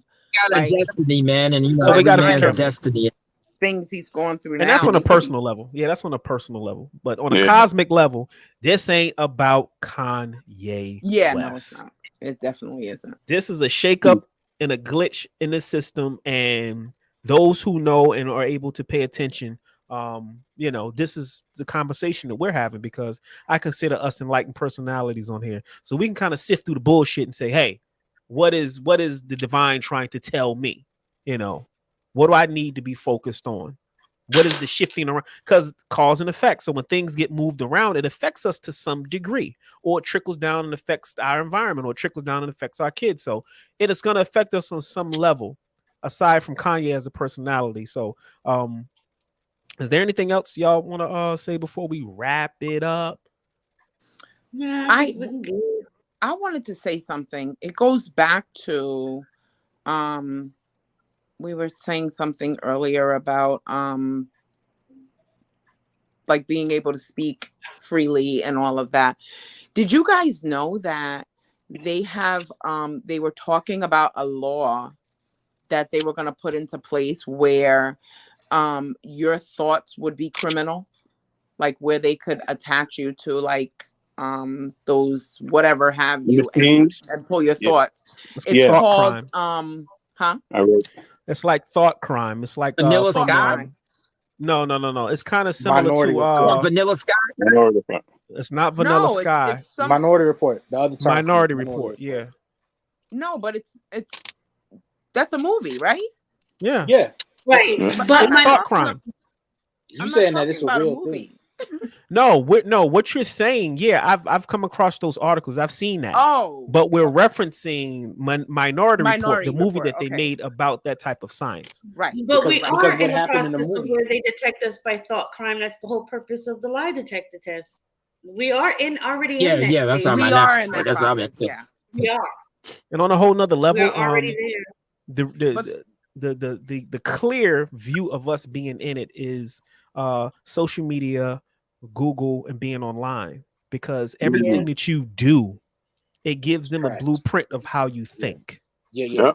destiny, man. And so we got to be careful. Destiny. Things he's going through, and that's on a personal level. Yeah, that's on a personal level. But on a cosmic level, this ain't about Kanye West. No, it's not. It definitely isn't. This is a shakeup and a glitch in the system, and those who know and are able to pay attention, this is the conversation that we're having, because I consider us enlightened personalities on here, so we can kind of sift through the bullshit and say, hey, what is the divine trying to tell me? What do I need to be focused on? What is the shifting around? Because cause and effect. So when things get moved around, it affects us to some degree, or it trickles down and affects our environment, or it trickles down and affects our kids. So it is going to affect us on some level, aside from Kanye as a personality. So is there anything else y'all want to say before we wrap it up? Yeah, I wanted to say something. It goes back to we were saying something earlier about like being able to speak freely and all of that. Did you guys know that they have they were talking about a law that they were going to put into place where your thoughts would be criminal, like where they could attach you to like those whatever have you and pull your thoughts. It's called I wrote. It's like thought crime. It's like Vanilla from Sky. no. It's kind of similar Minority to On Vanilla Sky. it's not Vanilla No, Sky. it's some Minority Report. The other time. Minority Report. Yeah. no, but it's that's a movie, right? Yeah. Yeah. Right. But But It's my thought crime. You I'm not saying that talking it's a about real movie. thing. No, what you're saying, yeah, I've come across those articles. I've seen that. Oh, But we're referencing Minority Report, Minority the movie Report, that they okay. made about that type of science. right. But we Because are what in the happened in process the of movie. where they detect us by thought crime. That's the whole purpose of the lie detector test. We are already Yeah, in that yeah, that's stage. what We I'm are at. in that That's what I'm process. at. Yeah. We are. And on a whole nother level, We're already there. But the clear view of us being in it is social media, Google, and being online, because everything that you do, it gives them a Correct. blueprint of how you think. Yeah.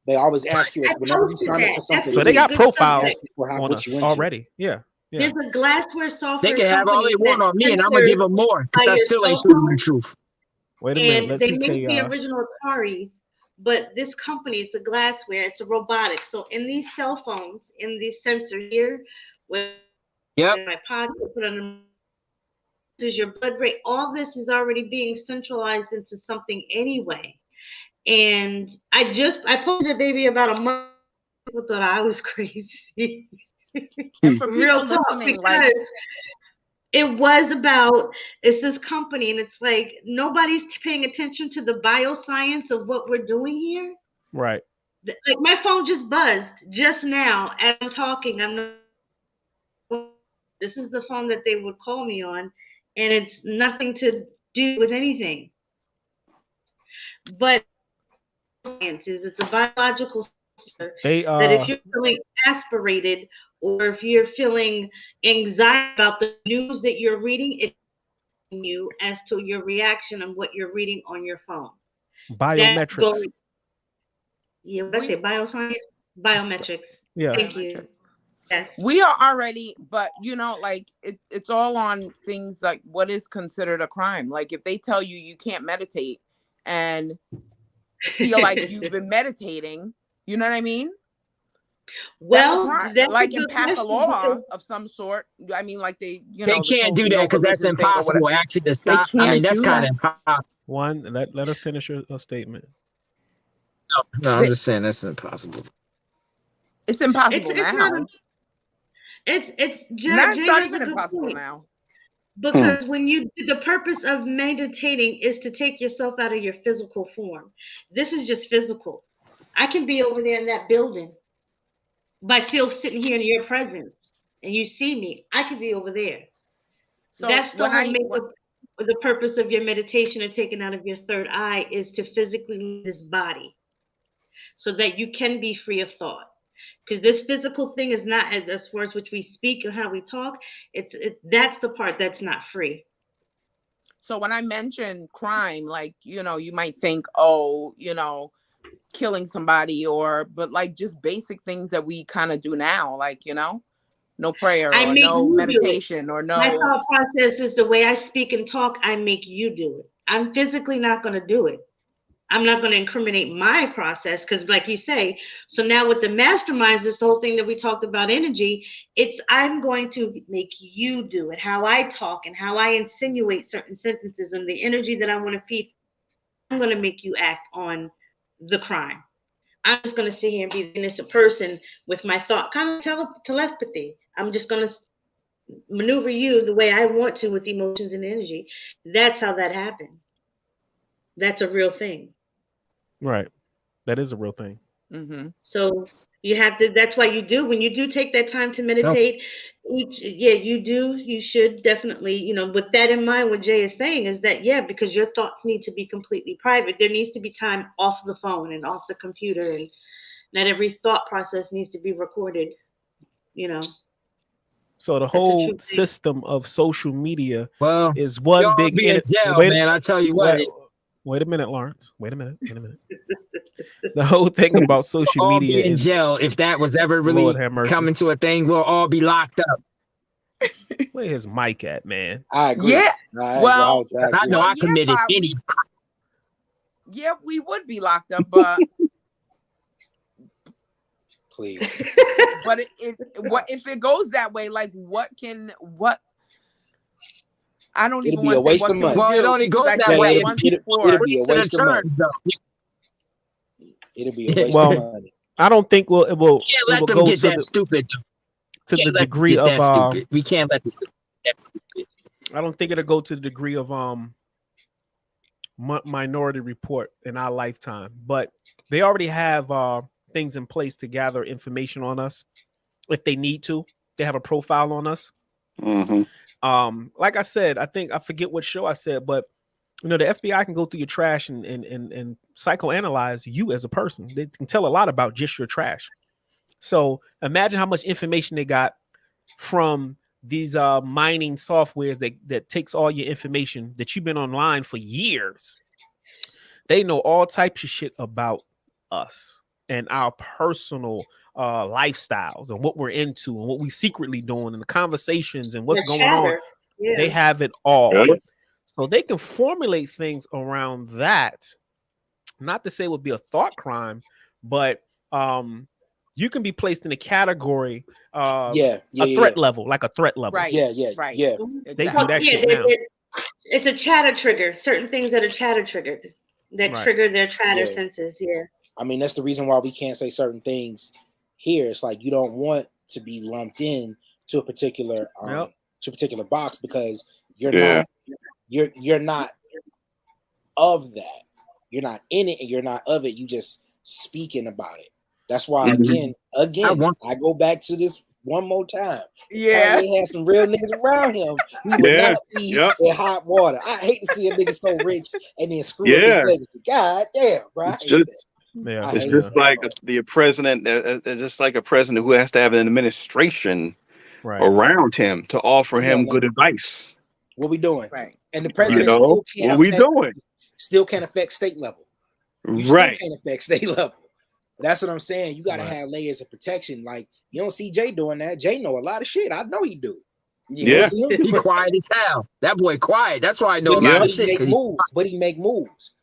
They always ask you I whenever you posted sign up that. for That's something. So they really a got good profiles subject. ask you for how on what us you into. already. Yeah. There's a glassware software They can have all they company want that on me, and I'm gonna censors give them more by because that your still ain't cell shooting the phone, truth. Wait a minute. and Let's they see, make the KR. original Ataris. But this company, it's a glassware, it's a robotic. So in these cell phones, in these sensors here, with Yep. in my pocket, put on this is your blood rate. All this is already being centralized into something anyway. And I posted a baby about a month. People thought I was crazy. and for Real people talk, listening, because like it was about it's this company, and it's like nobody's paying attention to the bioscience of what we're doing here. Right. Like my phone just buzzed just now as I'm talking. This is the phone that they would call me on, and it's nothing to do with anything. But science is it's a biological sensor They that if you're feeling aspirated or if you're feeling anxiety about the news that you're reading, it's you as to your reaction and what you're reading on your phone. That's biometrics. going. Yeah, what I say? Bioscience, biometrics. Yeah. Thank you. Yes. we are already, but like it's all on things like what is considered a crime. Like if they tell you you can't meditate and feel like you've been meditating, you know what I mean? Well, that's a crime. that's Like a and good pass a question law because of some sort. I mean, like they They this can't whole, do that because that's religion thing or whatever. impossible actually to They stop. I can't mean, that's do kind that. of impossible. One, let her finish her statement. No, I'm just saying that's impossible. It's impossible it's now. not it's Now it's Jay not has a even good impossible point. now. Because when the purpose of meditating is to take yourself out of your physical form. This is just physical. I can be over there in that building by still sitting here in your presence and you see me. I could be over there. So That's the when whole makeup. The purpose of your meditation or taking out of your third eye is to physically leave this body so that you can be free of thought. Because this physical thing is not as words which we speak or how we talk. That's the part that's not free. So when I mention crime, like, you might think, oh, killing somebody but like just basic things that we kind of do now, like, no prayer I or make no you meditation or no. My thought process is the way I speak and talk, I make you do it. I'm physically not going to do it. I'm not going to incriminate my process because, like you say, so now with the masterminds, this whole thing that we talked about energy, I'm going to make you do it. How I talk and how I insinuate certain sentences and the energy that I want to feed, I'm going to make you act on the crime. I'm just going to sit here and be the innocent person with my thought, kind of telepathy. I'm just going to maneuver you the way I want to with emotions and energy. That's how that happened. That's a real thing. Right. That is a real thing. Mm-hmm. So you have to, that's why when you do take that time to meditate, you should definitely, with that in mind, what Jay is saying is that, because your thoughts need to be completely private. There needs to be time off the phone and off the computer, and not every thought process needs to be recorded, So the whole system of social media is y'all one big be in jail, man. I tell you what. Wait a minute, Lawrence. Wait a minute. The whole thing about social all media be in jail if that was ever really coming to a thing. We'll all be locked up. Where his mic at, man? I agree. Yeah. Well, I know I committed any. Yeah, we would be locked up, but Please. But what if it goes that way? Like, what? I don't It'll even be a want to say waste what of can we money. Well, it do, only because goes I that said way that if once people before. It'll be a to the waste of money. terms, though. It'll be a waste Well, of money. I don't think it will Can't let them go get to that stupid. the Can't let them degree get of that stupid. We can't let the system get that stupid. I don't think it'll go to the degree of Minority Report in our lifetime, but they already have things in place to gather information on us if they need to. They have a profile on us. Like I said, I forget what show I said, but the FBI can go through your trash and psychoanalyze you as a person. They can tell a lot about just your trash. So imagine how much information they got from these mining softwares that takes all your information that you've been online for years. They know all types of shit about us and our personal lifestyles and what we're into and what we secretly doing and the conversations and what's going on. Yeah. They have it all. Yeah. So they can formulate things around that. Not to say it would be a thought crime, but you can be placed in a category a threat level, like a threat level. Right. Right. Yeah. They do that shit now. It's a chatter trigger. Certain things that are chatter triggered that trigger their chatter senses. Yeah. I mean, that's the reason why we can't say certain things here. It's like you don't want to be lumped in to a particular box because you're not of that. You're not in it and you're not of it. You just speaking about it. That's why again, I go back to this one more time. Yeah, he had some real niggas around him. He would not be in hot water. I hate to see a nigga so rich and then screw up his legacy. God damn, bro. It's just like the president, just like a president who has to have an administration around him to offer him good advice. What we doing? Right. And the president still can't affect state level. You still can't affect state level. That's what I'm saying. You got to have layers of protection. Like, you don't see Jay doing that. Jay know a lot of shit. I know he do. Yeah. He quiet as hell. That boy quiet. That's why I know a lot of shit. But he make moves.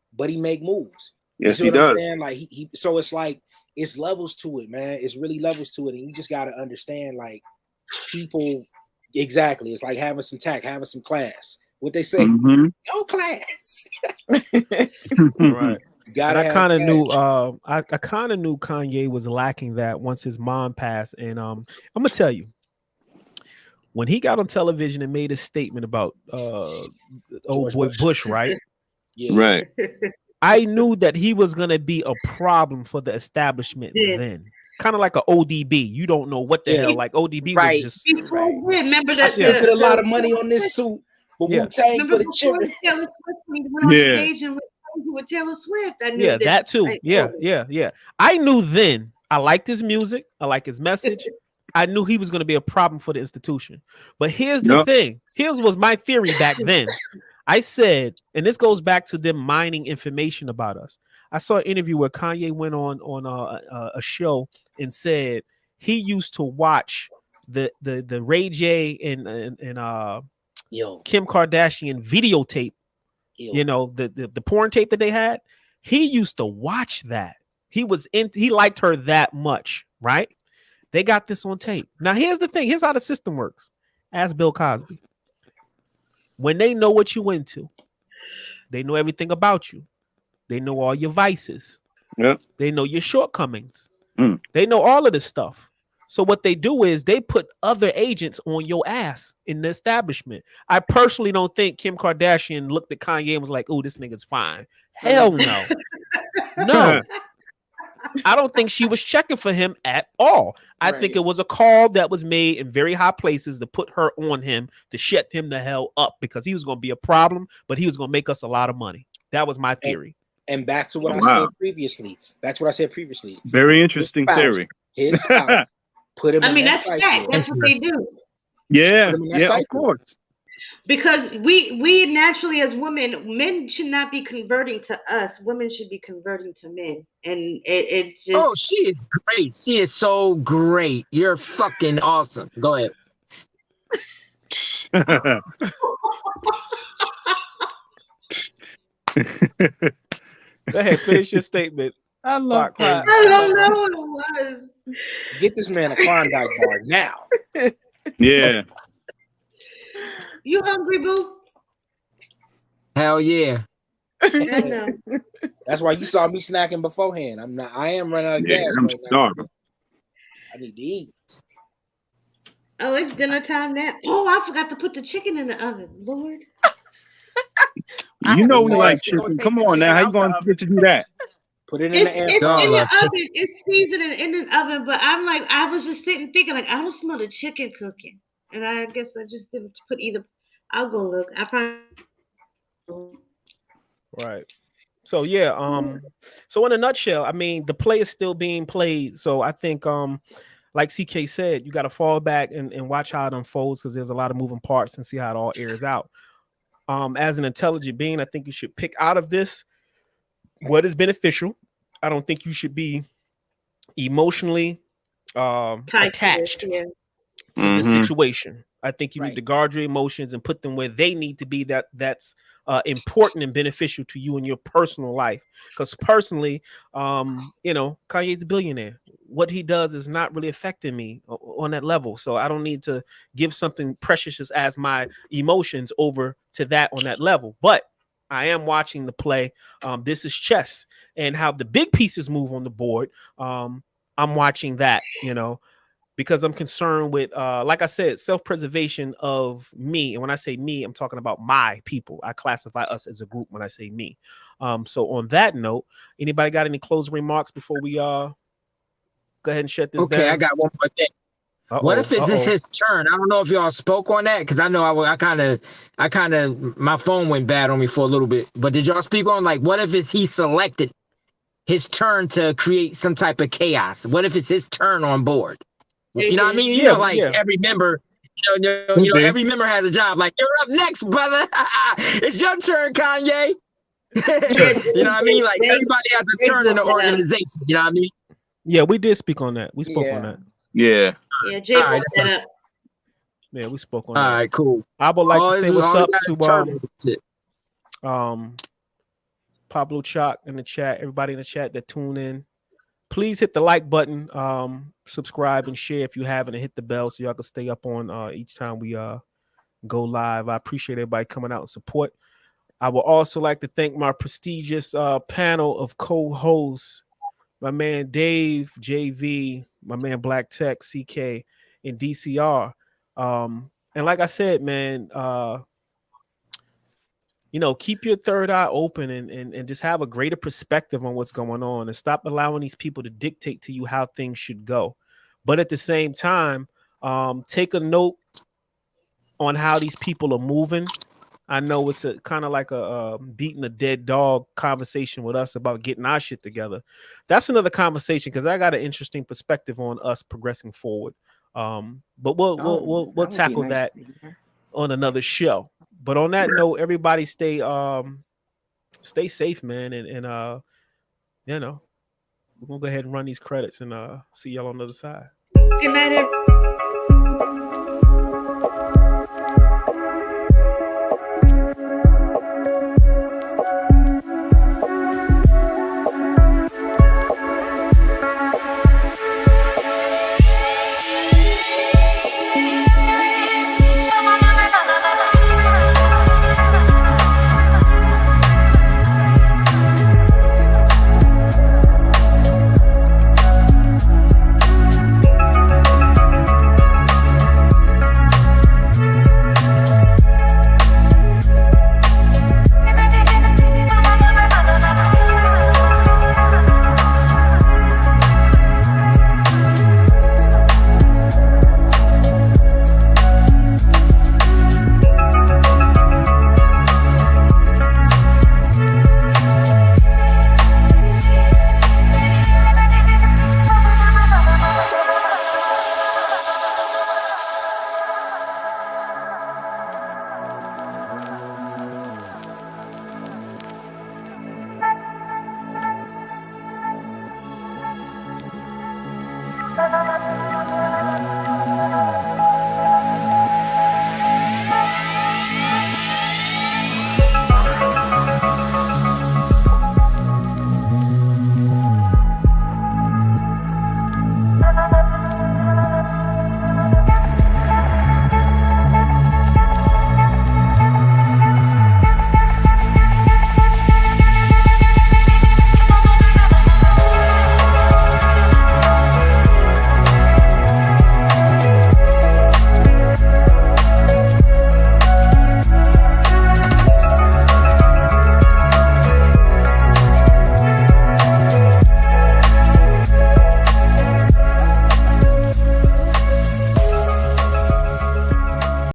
Yes, he does. I'm saying? Like so it's like it's levels to it, man. It's really levels to it. And you just gotta understand, like, people exactly. It's like having some tact, having some class. What they say, no class. Right. I kind of knew I kind of knew Kanye was lacking that once his mom passed. And I'm gonna tell you, when he got on television and made a statement about old boy Bush, right? Right. I knew that he was gonna be a problem for the establishment then. Kind of like an ODB. You don't know what the hell. Like ODB was just remember that I spent a lot of money on this suit, but Wu-Tang for the children. Taylor Swift when he went on stage and with Taylor Swift. I knew that too. Yeah. I knew then. I liked his music. I like his message. I knew he was going to be a problem for the institution. But here's the thing. Here's was my theory back then. I said, and this goes back to them mining information about us. I saw an interview where Kanye went on a show and said he used to watch the Ray J and Kim Kardashian videotape. You know, the porn tape that they had. He used to watch that. He liked her that much, right? They got this on tape. Now here's the thing. Here's how the system works. Ask Bill Cosby. When they know what you into, they know everything about you. They know all your vices. Yep. They know your shortcomings. They know all of this stuff. So what they do is they put other agents on your ass in the establishment. I personally don't think Kim Kardashian looked at Kanye and was like, "Oh, this nigga's fine." Hell no. No. I don't think she was checking for him at all. I think it was a call that was made in very high places to put her on him to shut him the hell up because he was going to be a problem, but he was going to make us a lot of money. That was my theory. And back to what I said previously. Very interesting theory. His spouse put him. I mean, that's fact. That's what they do. Yeah, of course. Because we naturally as women, men should not be converting to us. Women should be converting to men. And it's just... Oh, she is great. She is so great. You're fucking awesome. Go ahead. Go ahead, finish your statement. I love Clyde. I don't know what it was. Get this man a Klondike bar now. Yeah. You hungry, boo? Hell yeah. I know. That's why you saw me snacking beforehand. I'm not. I am running out of gas I'm right starving. now. I need to eat. Oh, it's dinner time now. Oh, I forgot to put the chicken in the oven. Lord. You know we like to go chicken. take Come the on chicken now. How you out the going to oven. get to do that? Put it in the air It's God, fryer. in the love chicken. oven. It's seasoned in the oven, but I'm like, I was just sitting thinking, like, I don't smell the chicken cooking. And I guess I just didn't put either. I'll go look. I probably. Right. So yeah, so in a nutshell, I mean, the play is still being played. So I think like CK said, you got to fall back and watch how it unfolds, because there's a lot of moving parts, and see how it all airs out. As an intelligent being, I think you should pick out of this what is beneficial. I don't think you should be emotionally attached Yeah. to the situation. I think you Right. need to guard your emotions and put them where they need to be. That's important and beneficial to you in your personal life. Because personally, Kanye's a billionaire. What he does is not really affecting me on that level. So I don't need to give something precious as my emotions over to that on that level. But I am watching the play. This is chess, and how the big pieces move on the board. I'm watching that, because I'm concerned with, like I said, self-preservation of me. And when I say me, I'm talking about my people. I classify us as a group when I say me. So on that note, anybody got any closing remarks before we go ahead and shut this down? Okay, I got one more thing. What if it's his turn? I don't know if y'all spoke on that, because I know I kind of my phone went bad on me for a little bit. But did y'all speak on, like, what if it's he selected his turn to create some type of chaos? What if it's his turn on board? You know what I mean? You know, like every member, every member has a job. Like, you're up next, brother. It's your turn, Kanye. You know what I mean? Like, everybody has a turn in the organization. You know what I mean? Yeah, we did speak on that. We spoke on that. Yeah. Yeah, Jay brought that up. Yeah, we spoke on All that. right, cool. I would like to say what's up to Pablo Chalk in the chat, everybody in the chat that tune in. Please hit the like button, subscribe and share if you haven't, and hit the bell so y'all can stay up on each time we go live. I appreciate everybody coming out and support. I would also like to thank my prestigious panel of co-hosts, my man Dave, JV, my man Black Tech, CK, and DCR. And like I said, man, keep your third eye open and just have a greater perspective on what's going on, and stop allowing these people to dictate to you how things should go. But at the same time, take a note on how these people are moving. I know it's a kind of like a beating a dead dog conversation with us about getting our shit together. That's another conversation, because I got an interesting perspective on us progressing forward. But we'll tackle that on another show. But on that note, everybody stay safe, man, and we're gonna go ahead and run these credits and see y'all on the other side. Good night, everybody.